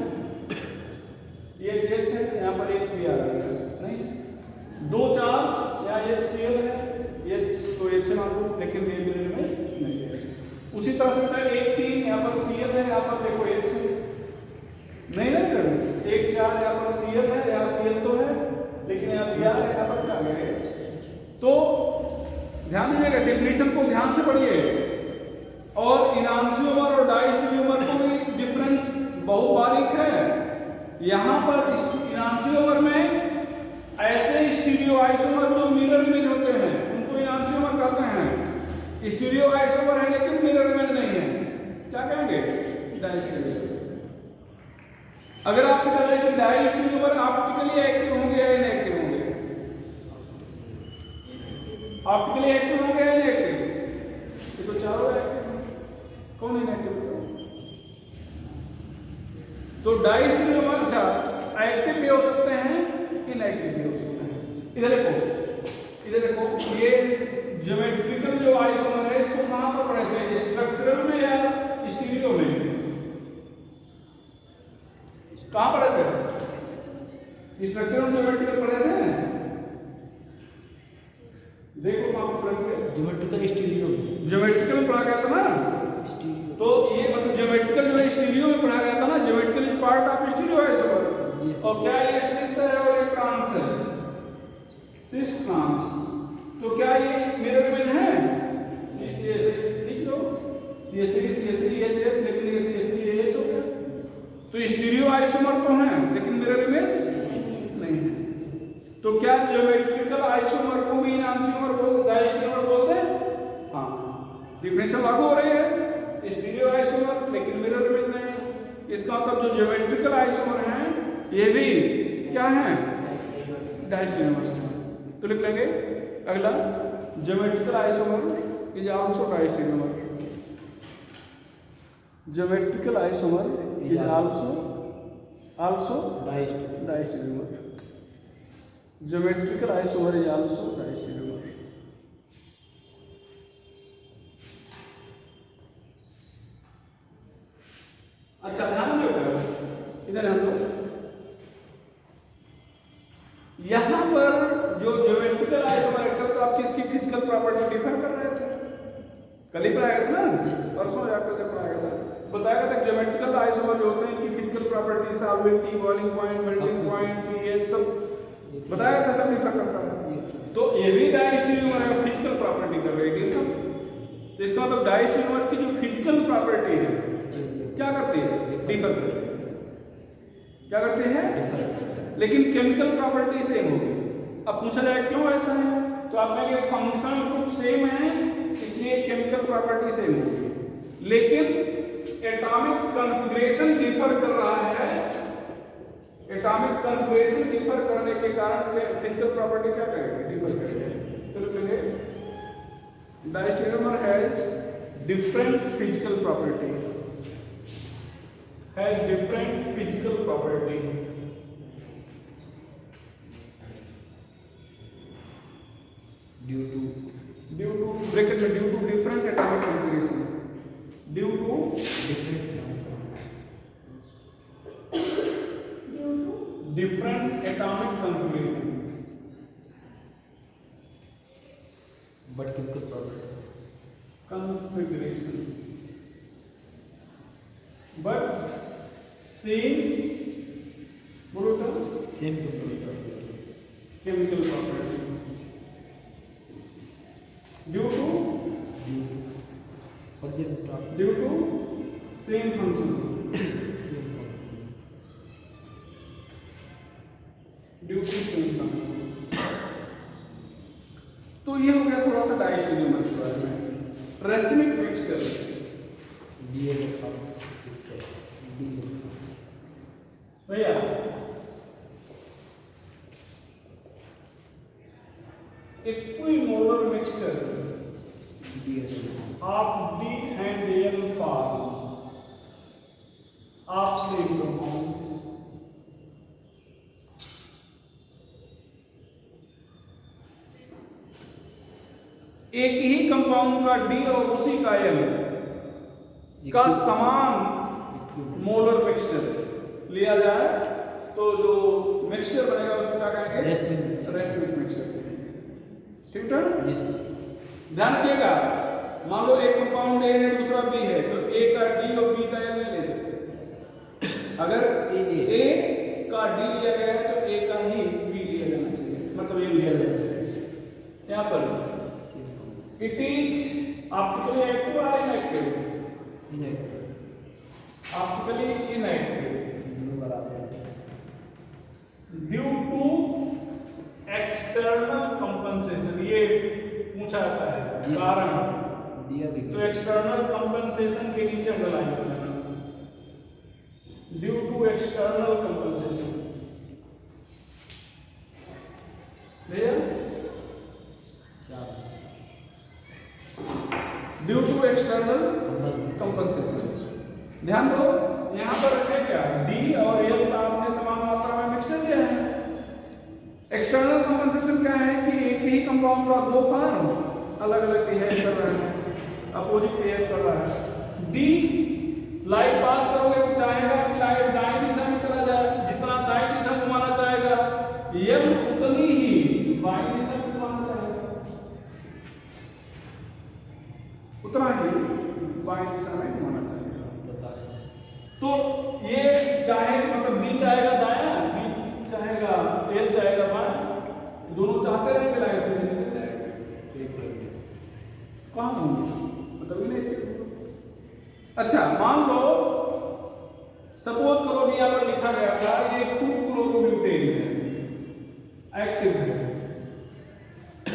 ये H है, यहाँ पर H भी आ रहा है नहीं, दो चार यहाँ HCl है, H तो H है मान लो, लेकिन ये मिरर इमेज नहीं है। उसी तरह से एक तीन यहाँ पर Cl है, यहाँ पर देखो H है नहीं ना, एक चार यहाँ पर Cl है, यहाँ Cl तो है लेकिन यहाँ Br है, यहाँ पर क्या है H। तो ध्यान दीजिएगा, डेफिनेशन को ध्यान से पढ़िए। और इनांशियोमर और डायस्टेरियोमर को भी डिफरेंस बहुत बारीक है। यहाँ पर इनांशियोमर में ऐसे स्टीरियो आइसोमर जो मिरर इमेज होते हैं उनको इनांशियोमर कहते हैं। स्टीरियो आइसोमर है लेकिन मिरर इमेज नहीं है, क्या कहेंगे? डायस्टेरियोमर। अगर आपसे कहा जाए कि डायस्टेरियोमर ऑप्टिकली एक्टिव होंगे या इनएक्टिव होंगे, ऑप्टिकली एक्टिव होंगे या इनएक्टिव? ये तो चारों एक्टिव हैं, कौन इनएक्टिव होता है? तो डायस्टेरियोमर अच्छा एक्टिव भी हो सकते हैं, इनएक्टिव भी हो सकते हैं। इधर देखो, इधर देखो, ये ज्योमेट्रिकल जो आइसोमर है इसको कहां पर पढ़े थे? स्ट्रक्चरल में या स्टीरियो में? कहां पढ़े थे? स्ट्रक्चरल ज्योमेट्रिकल पढ़े थे? देखो कहां पर पढ़े थे? ज्योमेट्रिकल स्टीरियो, ज्योमेट्रिकल पढ़ा गया था ना स्टीरियो। तो ये मतलब ज्योमेट्रिकल जो है स्टीरियो में पढ़ा गया था ना, geometrical is part of stereo isomer. और क्या ये सिस है और ये ट्रांस है? Cis trans. तो क्या ये मिरर इमेज है? खींच लो, CH3 CH3HH, लेकिन ये CH3AH हो गया। तो स्टीरियो आइसोमर तो है लेकिन मिरर इमेज नहीं है। तो क्या ज्योमेट्रिकल आइसोमर को भी इनांशियोमर डायस्टेरियोमर बोलते हैं? हाँ, डिफरेंशियल लागू हो रही है। स्टीरियो आइसोमर लेकिन मिरर इमेज नहीं। इसका मतलब जो ज्योमेट्रिकल आइसोमर हैं ये भी क्या है? डायस्टेरियोमर। तो लिख लेंगे अगला, geometrical isomer is also diastereomer. Geometrical isomer is also diastereomer. Geometrical isomer is also diastereomer. अच्छा ध्यान दो, इधर ध्यान दो। यहां पर जो ज्योमेट्रिकल आइसोमर है तो आप किसकी फिजिकल प्रॉपर्टी डिफर कर रहे थे? कल ही पढ़ाया था ना, परसों या कल पढ़ाया था, बताया था कि ज्योमेट्रिकल आइसोमर जो होते हैं इनकी फिजिकल प्रॉपर्टी, सॉल्वेंटी, boiling point, melting point, pH सब बताया था, सब डिफर करता है। तो ये भी डायस्टेरियोमर है, फिजिकल प्रॉपर्टी कर रही है। तो इसका मतलब डायस्टेरियोमर की जो फिजिकल प्रॉपर्टी है क्या करती है? डिफर करती है। क्या करते हैं? लेकिन केमिकल प्रॉपर्टी सेम होगी। अब पूछा जाए क्यों ऐसा है, तो आप कहेंगे फंक्शनल ग्रुप सेम है इसलिए केमिकल प्रॉपर्टी सेम होगी, लेकिन एटॉमिक कॉन्फ़िगरेशन डिफर कर रहा है। एटॉमिक कॉन्फ़िगरेशन डिफर करने के कारण फिजिकल प्रॉपर्टी क्या करेगी? डिफर करेगी। तो लिखेंगे diastereomer has different physical property, has different physical property due to bracket में due to different atomic configuration, due to different atomic configuration, but chemical properties configuration, but same chemical property due to same function, due to same function. तो ये हो गया थोड़ा सा डायस्टेरियोमर के बारे में। रेसिमिक मिक्सचर भैया, equimolar mixture of D and Al fall of same compound एक ही कंपाउंड का डी और उसी का एल का समान मोलर मिक्सचर लिया जाए तो जो मिक्सचर बनेगा उसको क्या कहेंगे? Racemic mixture. ठीक है, ध्यान रखिएगा। मान लो एक कंपाउंड ए है दूसरा बी है, तो ए का डी और बी का एल नहीं ले सकते। अगर ए का डी लिया गया है तो ए का ही बी लिया जाना चाहिए, मतलब ये लिया जाना चाहिए। यहाँ पर इट इज ऑप्टिकली एक्टिव और inactive? Optically inactive due to external compensation. ये पूछा जाता है कारण दिया भी, तो एक्सटर्नल कंपनसेशन के नीचे अंडरलाइन कर देना, due to external compensation. Due to external compensation. ध्यान दो, यहां पर रखे क्या? डी और एल का आपने समान मात्रा में मिक्सचर दिया है। एक्सटर्नल कंपनसेशन क्या है कि एक ही कंपाउंड का दो फॉर्म अलग अलग बिहेव कर रहे हैं, अपोजिट बिहेव कर रहा है। डी लाइट पास करोगे तो चाहेगा कि लाइट दाईं दिशा में चला जाए, जितना दाईं दिशा घुमाना चाहेगा, एल उतनी ही बाईं दिशा में घुमाना चाहेगा, उतना ही बाईं दिशा में घुमाना चाहेगा। तो ये चाहे मतलब बी चाहेगा दायां, बी चाहेगा, एल चाहेगा बायां, दोनों चाहते रहेंगे लाइट से निकल जाएगा, कहाँ होंगे? मतलब ही नहीं। अच्छा, मान लो सपोज करो कि यहाँ पर लिखा गया था ये 2-क्लोरोब्यूटेन है, एक्टिव है,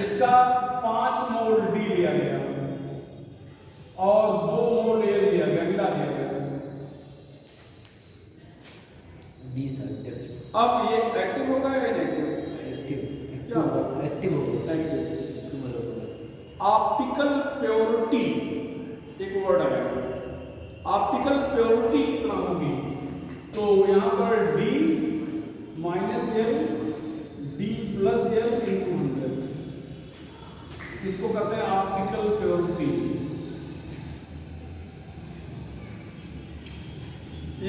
इसका 5 मोल डी लिया गया और 2 मोल एल लिया गया, मिला दिया गया। अब ये एक्टिव होगा या इनएक्टिव? क्या होगा? एक्टिव होगा। एक्टिव। ऑप्टिकल प्योरिटी एक वर्ड आएगा, ऑप्टिकल प्योरिटी कितना होगी? तो यहाँ पर D minus L, D plus L into 100, इसको कहते हैं ऑप्टिकल प्योरिटी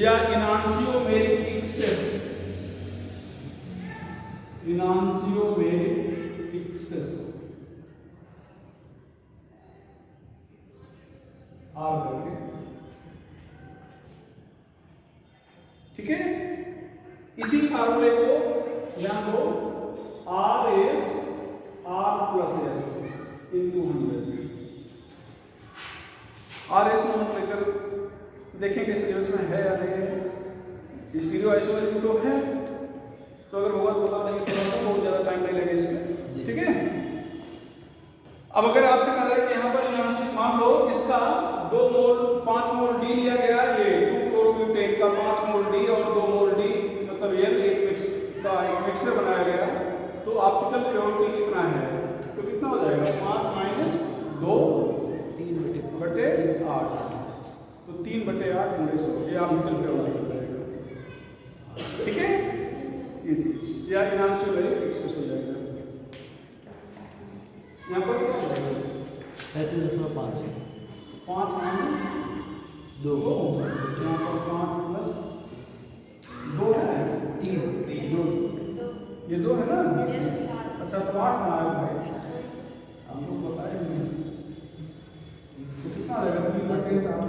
या इनांशियोमेरिक एक्सेस। इनांशियोमेरिक एक्सेस आर करके, ठीक है। इसी फार्मूले को ध्यान दो, R S R plus S into 100। R S nomenclature देखेंगे सिलेबस में है या नहीं है। स्टीरियो आइसोमेरिक तो है, तो अगर होगा तो बता देंगे, थोड़ा बहुत ज़्यादा टाइम नहीं लगेगा इसमें, ठीक है। अब अगर आपसे कहा जाए कि यहाँ पर मान लो इसका 2 मोल 5 मोल डी लिया गया, ये 2-क्लोरोब्यूटेन का 5 मोल डी और 2 मोल डी मतलब ये एक मिक्सचर बनाया गया, तो ऑप्टिकल प्योरिटी कितना है? तो कितना हो जाएगा? 5 माइनस 2 3/8, तो 3/8 होने से ये ऑप्टिकल प्योरिटी हो जाएगा, ठीक है। ये चीज या इनांशियोमेरिक एक्सेस हो जाएगा। यहाँ पर क्या हो जाएगा? 37.5 5 माइनस 2, यहाँ पर 5 प्लस 2 है, 3 2, ये 2 है ना? अच्छा, तो 8 बना है भाई, आपको बताया नहीं, तो कितना आ जाएगा? 3/7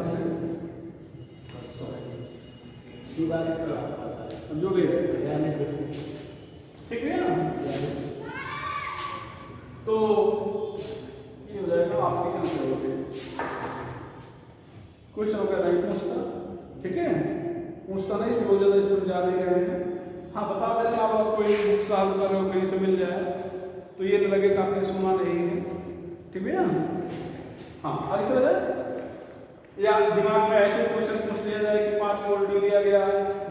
42 के आसपास है, जो भी है 42, ठीक है ना? तो ये हो जाएगा ऑप्टिकल प्योरिटी। क्वेश्चन वगैरह नहीं पूछता, ठीक है, पूछता नहीं, इसलिए बहुत ज़्यादा इसमें जा नहीं रहे हैं। हाँ, बता देना आप कोई बुक सॉल्व कर रहे हो कहीं से मिल जाए तो ये न लगे कि आपने सुना नहीं है, ठीक है ना? हाँ, आगे चला जाए। या दिमाग में ऐसे क्वेश्चन पूछ लिया जाए कि 5 मोल डी लिया गया,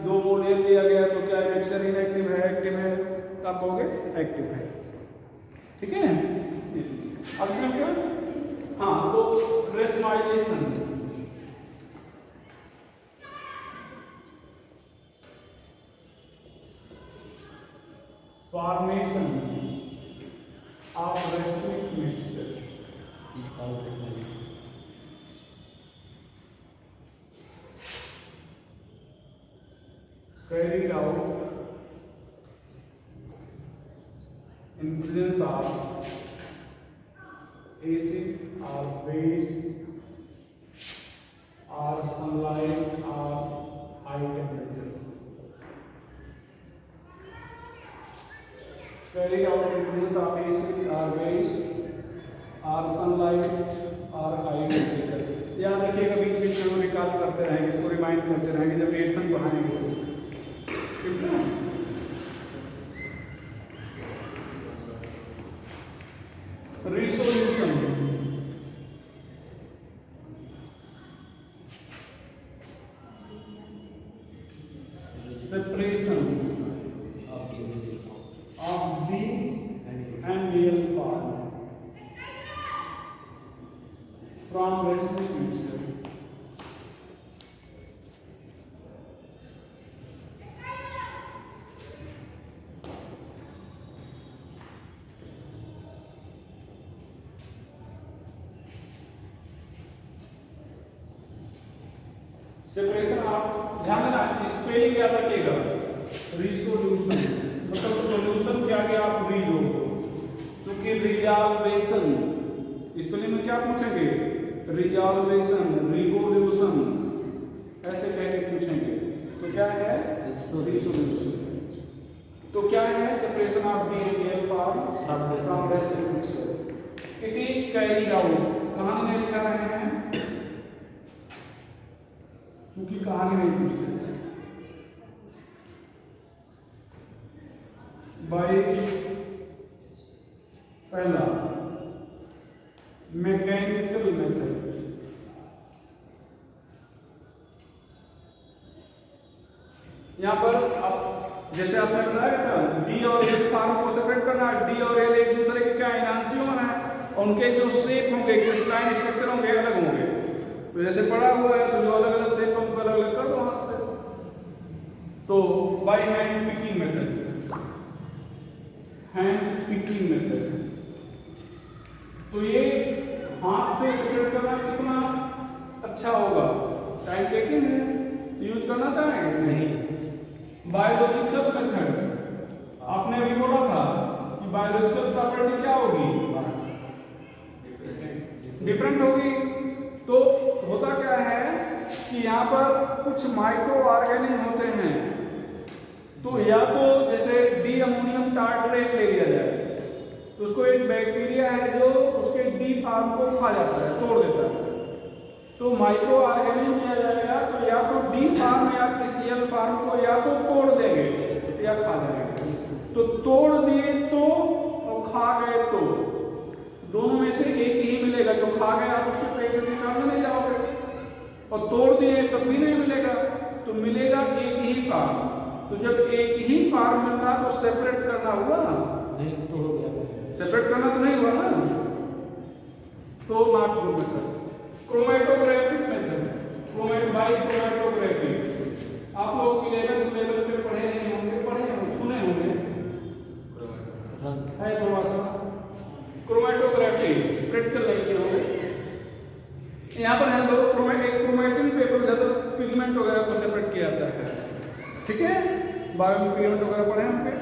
2 मोल एल लिया गया, तो क्या मिक्सचर इनएक्टिव है एक्टिव है? तो आप कहोगे एक्टिव है, ठीक है। अब क्या? हाँ, तो racemization, formation of racemic mixture, carried out in presence of acid or base or sunlight or high temperature. Carried out in presence of acid or base or sunlight or high temperature. याद रखिएगा, बीच बीच में वो recall करते रहेंगे, इसको remind करते रहेंगे जब रिएक्शन बढ़ाएंगे तो, ठीक है। Resolution, separation of the and real form from residual mixture. Separation of, ध्यान देना स्पेलिंग याद रखिएगा, रिसोल्यूशन मतलब सॉल्यूशन के आगे आप री जोड़ दो, क्योंकि रिजॉल्वेशन स्पेलिंग में क्या पूछेंगे, रिजॉल्वेशन, रिवोल्यूशन ऐसे कह के पूछेंगे, तो क्या है रिसोल्यूशन। तो क्या है separation of the real form from residue mixture. It is carried out, कहानी में लिखा रहे हैं क्योंकि कहानी नहीं पूछते, बाय पहला मैकेनिकल मेथड, यहां पर आप जैसे आपने बताया था डी और एल फॉर्म को सेपरेट करना, डी और एल एक दूसरे के क्या एनांसियोन है, उनके जो शेप होंगे, क्रिस्टलाइन स्ट्रक्चर होंगे अलग होंगे, तो जैसे पड़ा हुआ है तो जो अलग अलग शेप होंगे अलग अलग कर दो हाथ से। तो by hand picking method, hand picking method, तो ये हाथ से सेपरेट करना कितना अच्छा होगा, टाइम टेकिंग है, यूज करना चाहेंगे नहीं। बायोलॉजिकल मेथड, आपने अभी बोला था कि बायोलॉजिकल प्रॉपर्टी क्या होगी, डिफरेंट होगी। तो होता क्या है कि यहाँ पर कुछ माइक्रो ऑर्गेनिज्म होते हैं, तो या तो जैसे डी अमोनियम टार्ट्रेट ले लिया जाए, तो उसको एक बैक्टीरिया है जो उसके डी फार्म को खा जाता है, तोड़ देता है, तो माइक्रो ऑर्गेनिज्म लिया जाएगा, तो या तो डी फार्म या एल फार्म को या तो तोड़ देंगे या खा जाएंगे। तो तोड़ दिए तो और खा गए तो दोनों में से एक ही मिलेगा, जो खा गए आप उसके पेट से निकालने नहीं जाओगे, और तोड़ दिए तब भी नहीं मिलेगा, तो मिलेगा एक ही फार्म। तो जब एक ही फार्म मिल रहा तो सेपरेट करना हुआ ना, नहीं तो हो गया, सेपरेट करना तो नहीं हुआ ना। तो not good method. Chromatographic method, chromatography, आप लोग 11th लेवल पे पढ़े नहीं होंगे, पढ़े होंगे, सुने होंगे, है थोड़ा सा क्रोमेटोग्राफी प्रैक्टिकल नहीं किए होंगे। यहाँ पर हम लोग क्रोमेटिन पेपर ज्यादा पिगमेंट वगैरह को सेपरेट किया जाता है, ठीक है, बायोपिगमेंट वगैरह पढ़े होंगे।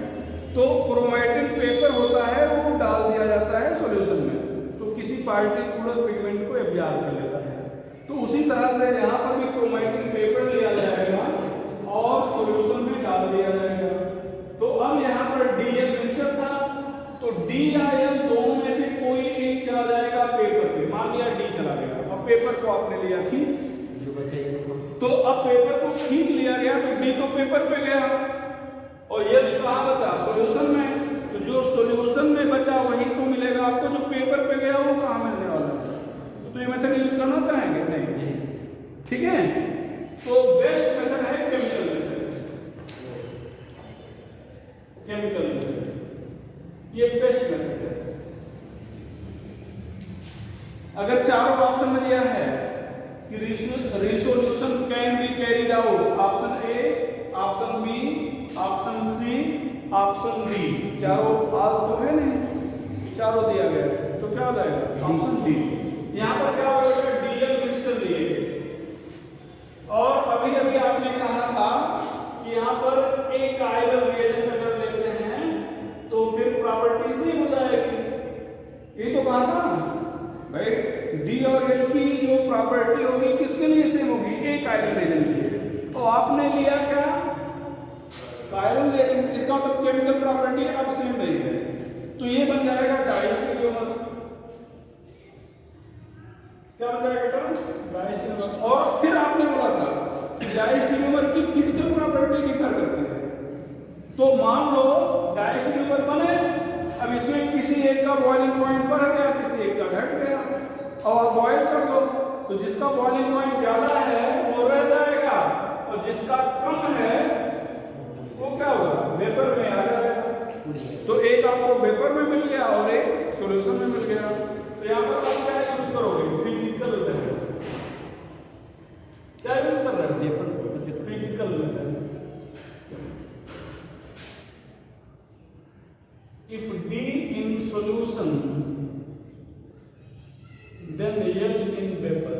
तो क्रोमेटिन पेपर होता है वो डाल दिया जाता है सॉल्यूशन में, तो किसी पार्टिकुलर पिगमेंट को एब्जॉर्ब कर लेता है। तो उसी तरह से यहाँ पर भी क्रोमेटिन पेपर लिया जाएगा और सॉल्यूशन में डाल दिया जाएगा। तो अब यहाँ पर डीएल मिक्सचर था, तो डी या एल दोनों में से कोई एक चला जाएगा पेपर पे, मान लिया डी चला गया, अब पेपर को आपने लिया खींच, जो बचा तो अब पेपर को खींच लिया गया तो डी तो पेपर पे गया और ये कहाँ बचा, सॉल्यूशन में, तो जो सॉल्यूशन में बचा वही तो मिलेगा आपको, जो पेपर पे गया वो कहाँ मिलने वाला है। तो ये मेथड यूज करना चाहेंगे नहीं, ठीक है। तो बेस्ट मेथड है केमिकल मेथड, केमिकल मेथड ये बेस्ट मेथड है। अगर चारों ऑप्शन में दिया है कि resolution can be carried out, option A, option B, option C, option D, चारों आल तो है नहीं, चारों दिया गया है, तो क्या हो जाएगा ऑप्शन डी। यहाँ पर क्या होगा, डीएल मिक्सचर लिए। और अभी अभी आपने कहा था कि यहाँ पर एक आयरन रिएजेंट अगर लेते हैं तो फिर प्रॉपर्टी सेम हो जाएगी, ये तो कहा था भाई। डी और एल की जो प्रॉपर्टी होगी किसके लिए सेम होगी, एक आयरन रिएजेंट के लिए। और आपने लिया क्या, आयरन रिएजेंट, इसका मतलब केमिकल प्रॉपर्टी अब सेम नहीं है, तो ये बन जाएगा डाइस्टीरियोमर। क्या बन जाएगा, डाइस्टीरियोमर। और फिर आपने बोला था डाइस्टीरियोमर की फिजिकल प्रॉपर्टी डिफर करती है, तो मान लो डाइस्टीरियोमर बने, अब इसमें किसी एक का बॉइलिंग पॉइंट बढ़ गया, किसी एक का घट गया, और बॉयल कर दो तो जिसका बॉइलिंग पॉइंट ज्यादा है वो रह जाएगा, और जिसका कम है वो क्या होगा, वेपर में आ जाएगा। तो एक आपको वेपर में मिल गया और एक सॉल्यूशन में मिल गया। तो यहाँ पर आप क्या यूज करोगे, फिजिकल मेथड। क्या यूज कर रहे हो, physical method. If D in solution, then L in vapor.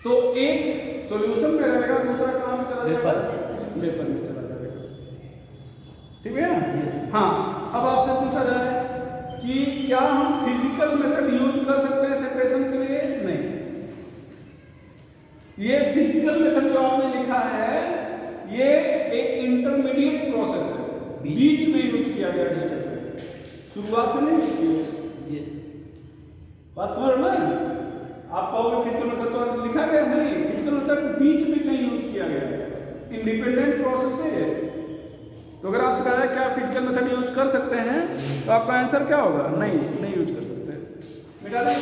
तो एक सॉल्यूशन में रहेगा, दूसरा कहाँ में चला जाएगा, वेपर में चला जाएगा। ठीक है। हाँ, अब आपसे पूछा जाए कि क्या हम फिजिकल मेथड यूज कर सकते हैं सेपरेशन के लिए, नहीं। ये फिजिकल मेथड जो आपने लिखा है ये एक इंटरमीडिएट प्रोसेस है, बीच में यूज किया गया डिस्टेंस, शुरुआत से नहीं किया। बात समझ रहे ना, आप कहोगे फिजिकल मेथड तो लिखा गया, नहीं, फिजिकल मेथड बीच में कहीं यूज किया गया है, इंडिपेंडेंट प्रोसेस नहीं है। तो अगर आपसे कहा जाए क्या फिजिकल मेथड यूज कर सकते हैं, तो आपका आंसर क्या होगा, नहीं यूज कर सकते। मिटा दें।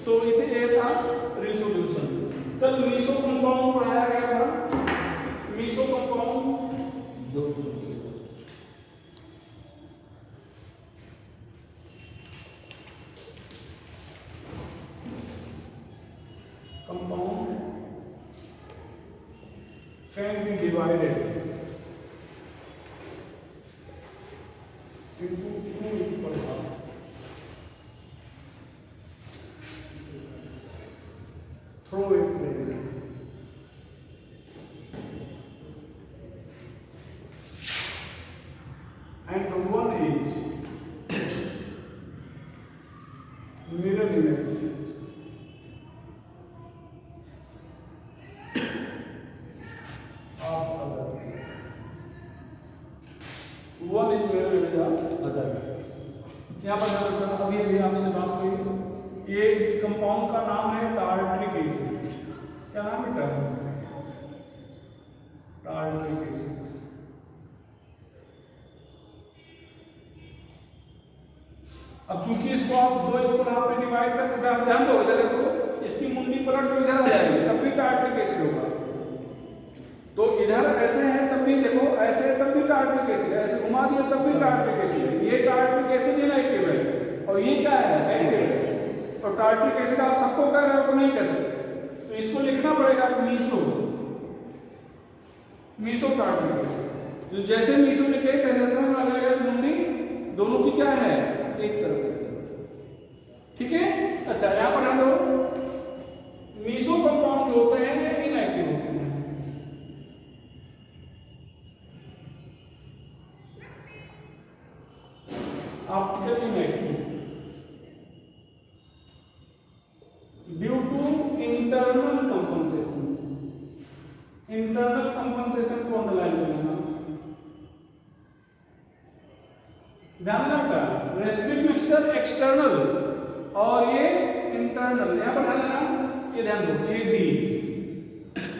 तो ये था रिसोल्यूशन। कल मीसो कंपाउंड पढ़ाया गया था, meso compound can be divided into two equal parts. Throw it there. And one is mirror image. One is mirror image of other. यहाँ पर अभी अभी आपसे बात हुई, ये इस कंपाउंड का नाम है टार्ट्रिक एसिड। क्या नाम है, टार्ट्रिक एसिड। अब चूंकि इसको आप दो इक्वल हाफ में डिवाइड करके ध्यान दो, इधर देखो, इसकी मुंडी पलट तो इधर आ जाएगी, तब भी टार्ट्रिक एसिड होगा। तो इधर ऐसे है तब भी देखो, ऐसे है तब भी टार्ट्रिक एसिड है, ऐसे घुमा दिया तब भी टार्ट्रिक एसिड है। ये टार्ट्रिक एसिड इनएक्टिव है और ये क्या है, एक्टिव है। और टार्ट्रिक एसिड आप सबको कह रहे हो, नहीं कह सकते, तो इसको लिखना पड़ेगा मीसो टार्ट्रिक एसिड। तो जैसे मीसो लिखे कैसे समझ में आ जाएगा, मुंडी दोनों की क्या है, एक तरफ। ठीक है। अच्छा, यहाँ पर हम लोग मीसो कंपाउंड जो होते हैं ये इनएक्टिव होते हैं, optical inactive due to internal compensation. Internal compensation को अंडरलाइन करना, ध्यान रखना। रेसिड्यू मिक्सचर एक्सटर्नल और ये इंटरनल, यहाँ पर ध्यान देना, ये ध्यान दो, ये डी,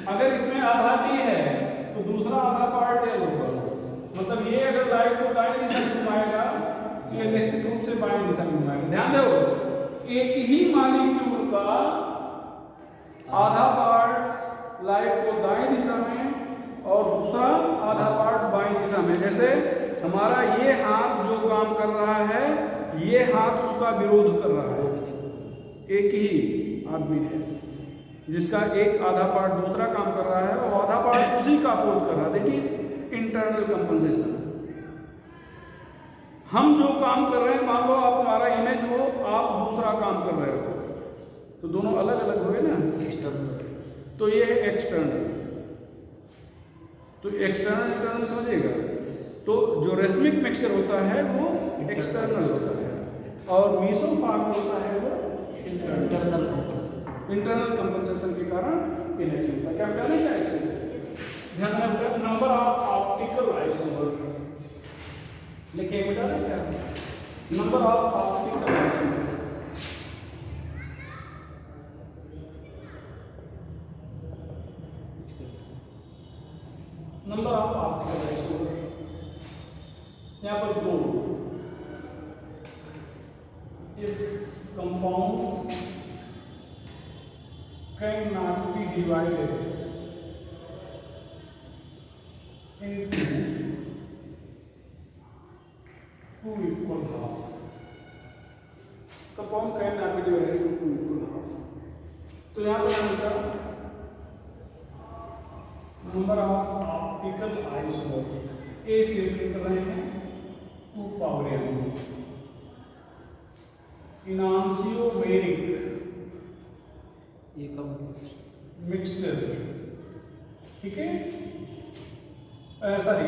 अगर इसमें आधा डी है तो दूसरा आधा पार्ट एल होगा। मतलब ये अगर लाइट को दाएं दिशा में घुमाएगा तो ये निश्चित रूप से बाएं दिशा में घुमाएगा। ध्यान दो, एक ही मॉलिक्यूल का आधा पार्ट लाइट को दाएं दिशा में और दूसरा आधा पार्ट बाएं दिशा में। जैसे हमारा ये हाथ जो काम कर रहा है, ये हाथ उसका विरोध कर रहा है। एक ही आदमी है जिसका एक आधा पार्ट दूसरा काम कर रहा है और आधा पार्ट उसी का अपोज कर रहा है। देखिए इंटरनल कंपनसेशन। हम जो काम कर रहे हैं, मान लो आप हमारा इमेज हो, आप दूसरा काम कर रहे हो, तो दोनों अलग अलग हो गए ना, एक्सटर्नल। तो ये है एक्सटर्नल। तो एक्सटर्नल इंटरनल समझिएगा। तो जो रेसमिक मिक्सचर होता है वो एक्सटर्नल होता है, और मीसोफार्म होता है वो इंटरनल कंपनसेशन के कारण इनएक्टिव होता है। क्या कहना है, क्या इसमें ध्यान रखना। नंबर ऑफ ऑप्टिकल आइसोमर लिखिए बेटा, क्या number of optical isomer. Number of optical isomer यहाँ पर 2। If compound can not be divided into 2 equal half, compound can not be divided into 2 equal half। तो यहाँ पर मिलता नंबर ऑफ ऑप्टिकल आइसोमर ए से कर रहे हैं 2 पावर n इनांसियोमेरिक ये का मतलब मिक्सचर, ठीक है, सॉरी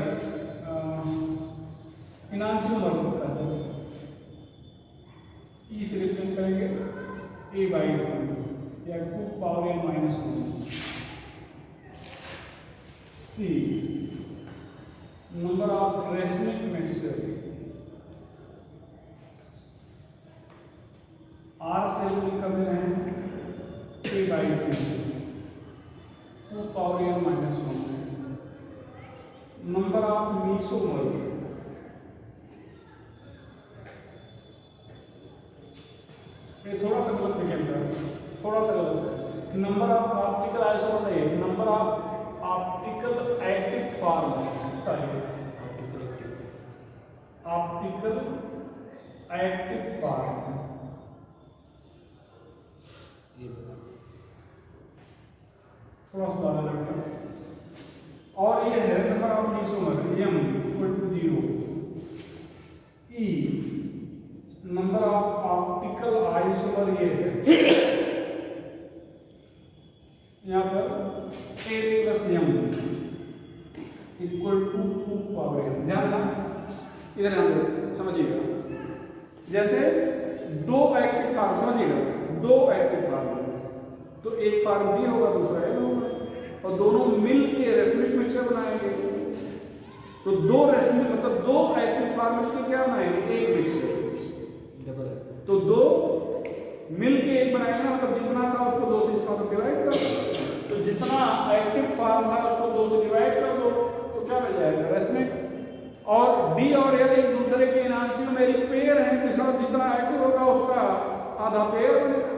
इनांसियोमर कहते हैं। ई से रिप्रेजेंट करेंगे a बाई 2 या 2 पावर n माइनस 1। सी number of racemic mixture are से कर दे रहे हैं a by 2 power n minus 1। Number of mesomer ये थोड़ा सा गलत लिखे बेटा, थोड़ा सा गलत है। नंबर ऑफ ऑप्टिकल आइसोमर नहीं, number of optical active form, sorry optical active form थोड़ा सा ज़्यादा लगता है। और ये है number of mesomer m equal to 0। ई नंबर ऑफ ऑप्टिकल आइसोमर ये है यहाँ पर a plus m equal to 2 power n। ध्यान ना, इधर ध्यान समझिएगा। जैसे 2 एक्टिव फार्म, समझिएगा 2 एक्टिव फार्म, तो एक फार्म डी होगा, दूसरा एल होगा, और दोनों मिल के रेसमिक मिक्सचर बनाएंगे। तो 2 रेसमिक मतलब 2 एक्टिव फार्म मिल के क्या बनाएंगे, एक मिक्सचर। तो 2 मिल के एक बनाएंगे, मतलब जितना था उसको 2 से इसका मतलब डिवाइड कर दो। तो जितना एक्टिव फार्म था उसको 2 से डिवाइड कर दो, तो क्या मिल जाएगा, रेसमिक। और डी और एल एक दूसरे के इनांसियोमेरिक पेयर हैं, तो जितना एक्टिव होगा उसका आधा पेयर बनेगा,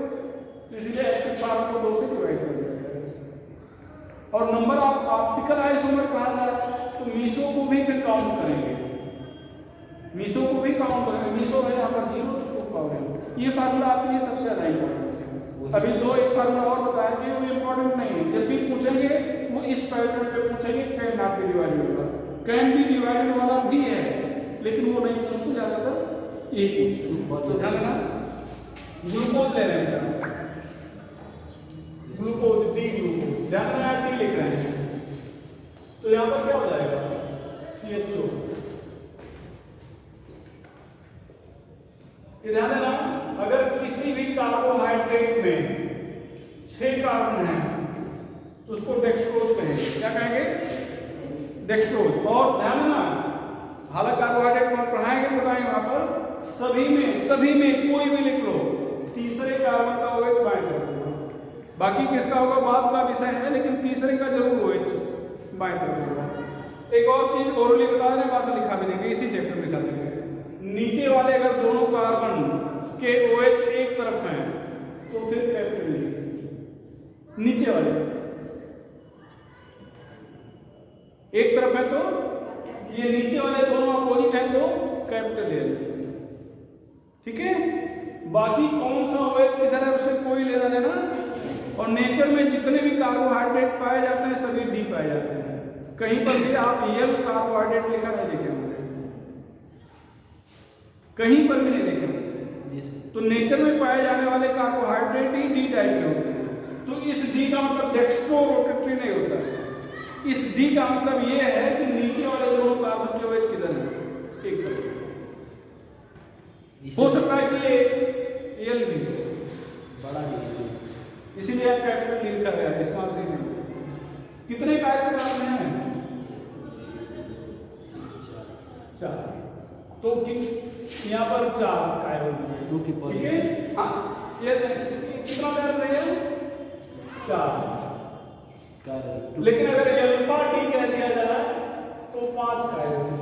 इसलिए एक्टिव फार्म को 2 से डिवाइड कर दिया गया। और नंबर ऑफ ऑप्टिकल आइसोमर कहा जाए तो मीसो को भी फिर काउंट करेंगे, मीसो को भी काउंट करेंगे। मीसो है यहाँ पर 0 to 2 पावर n। ये फार्मूला आपके लिए सबसे ज़्यादा इंपॉर्टेंट है। अभी 2 एक फार्मूला और बताएंगे, वो इंपॉर्टेंट नहीं है। जब भी पूछेंगे वो इस पैटर्न पे पूछेंगे, कैन नॉट बी डिवाइडेड होगा, कैन बी डिवाइडेड वाला भी है, लेकिन वो नहीं पूछते, ज़्यादातर यही पूछते। तो ध्यान देना, ग्लूकोज ले रहे हैं, ग्लूकोज डी ग्लूकोज, ध्यान देना डी लिख रहे हैं, तो यहाँ पर क्या हो जाएगा, CHO। ध्यान देना, अगर किसी भी कार्बोहाइड्रेट में 6 कार्बन है तो उसको डेक्सट्रोज कहेंगे। क्या कहेंगे, डेक्सट्रोज। और ध्यान देना, हालांकि कार्बोहाइड्रेट को पढ़ाएंगे, बताएंगे वहां पर सभी में कोई भी लिख लो, तीसरे कार्बन का OH बाएं तरफ होगा। बाकी किसका होगा बाद का विषय है, लेकिन तीसरे का जरूर OH बाएं तरफ होगा। एक और चीज ओरली बता रहे हैं, बाद में लिखा भी देंगे, इसी चैप्टर में लिखा देंगे। नीचे वाले अगर दोनों कार्बन के OH एक तरफ हैं तो फिर कैपिटल लिखेंगे। नीचे वाले एक तरफ है तो ये नीचे वाले दोनों अपोजिट हैं तो कैपिटल ले लेंगे, ठीक है। बाकी कौन सा OH किधर है उससे कोई लेना देना। और नेचर में जितने भी कार्बोहाइड्रेट पाए जाते हैं सभी डी पाए जाते हैं। कहीं पर भी आप एल कार्बोहाइड्रेट लिखा नहीं लिखे होंगे, कहीं पर भी नहीं देखे होंगे। जी सर। तो नेचर में पाए जाने वाले कार्बोहाइड्रेट ही डी टाइप के होते हैं। तो इस डी का मतलब डेक्स्ट्रो रोटेटरी नहीं होता है। इस डी का मतलब ये है कि नीचे वाले दोनों कार्बन के OH किधर है, एक तरफ। हो सकता है कि ये एल भी बड़ा डी से, इसीलिए आप कैपिटल डी लिखा गया है, स्मॉल डी नहीं। कितने कार्बन कार्बन हैं? 4। तो यहाँ पर 4 कार्बन है, 2 की ठीक है। हाँ, ये कितना कार्बन है? 4। लेकिन अगर अल्फा डी कह दिया जाए तो 5 कार्बन है।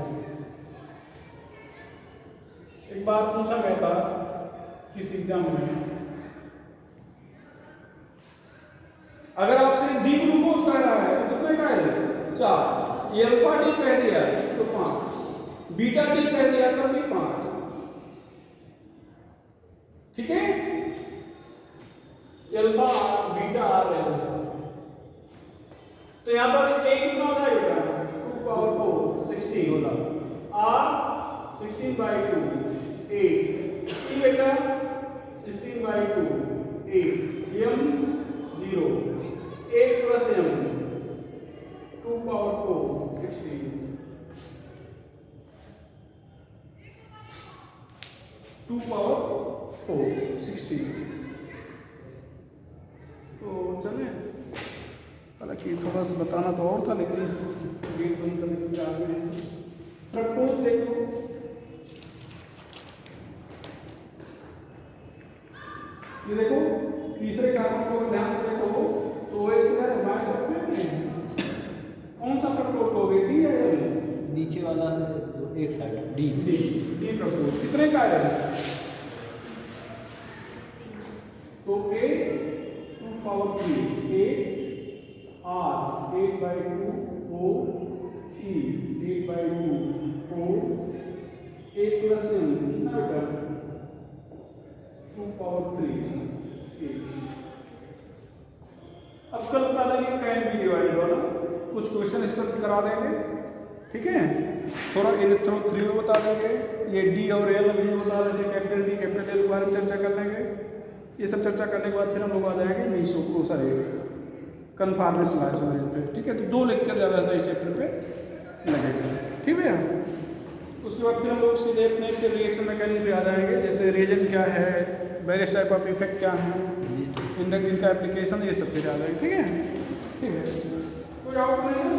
एक बार पूछा गया था किसी एग्जाम में, अगर आपसे डी ग्लूकोज कह रहा है तो कितने कार्बन? 4। ये अल्फा डी कह दिया तो 5, बीटा डी कह दिया तब भी 5, ठीक है। अल्फा बीटा और अल्फा, तो यहां पर ए कितना हो जाएगा? 2 पावर 4 16 होगा, आर 16/2 8, ई बेटा 16/2 8, M 0, 8 plus M 2 power 4 16, 2 power 4 16। तो चले, हालांकि थोड़ा सा बताना तो और था, लेकिन गेट बंद करने के लिए आ गए हैं। फ्रक्टोज देखो, ये देखो तीसरे कार्बन को ध्यान से देखो तो OH किधर है? बाएं तरफ में। कौन सा फ्रक्टोज हो गया, डी या एल? नीचे वाला है तो एक साइड डी। डी फ्रक्टोज कितने कार्बन? तो A 2 power 3, A R 8/2 4, E 8/2 4, 8 plus M कितना बेटा? 2 पावर 3 8। अब कल बता देंगे कैन बी डिवाइडेड वाला, कुछ क्वेश्चन इस पर करा देंगे, ठीक है। थोड़ा इलेक्ट्रो बता देंगे, ये डी और एल भी बता देंगे, कैपिटल डी कैपिटल एल के बारे में चर्चा कर लेंगे। ये सब चर्चा करने के बाद फिर हम लोग आ जाएंगे मीसो सॉरी कन्फॉर्मेशन आइसोमेरिज्म पे, ठीक है। तो 2 लेक्चर ज़्यादा था इस चैप्टर पे लगेगा, ठीक है। उसके बाद फिर हम लोग सीधे अपने रिएक्शन मैकेनिज्म पे आ जाएंगे, जैसे रिएजेंट क्या है, वेरियस टाइप ऑफ इफेक्ट क्या है, इनका एप्लीकेशन, ये सब पे आ जाएंगे, ठीक है। कोई डाउट नहीं है?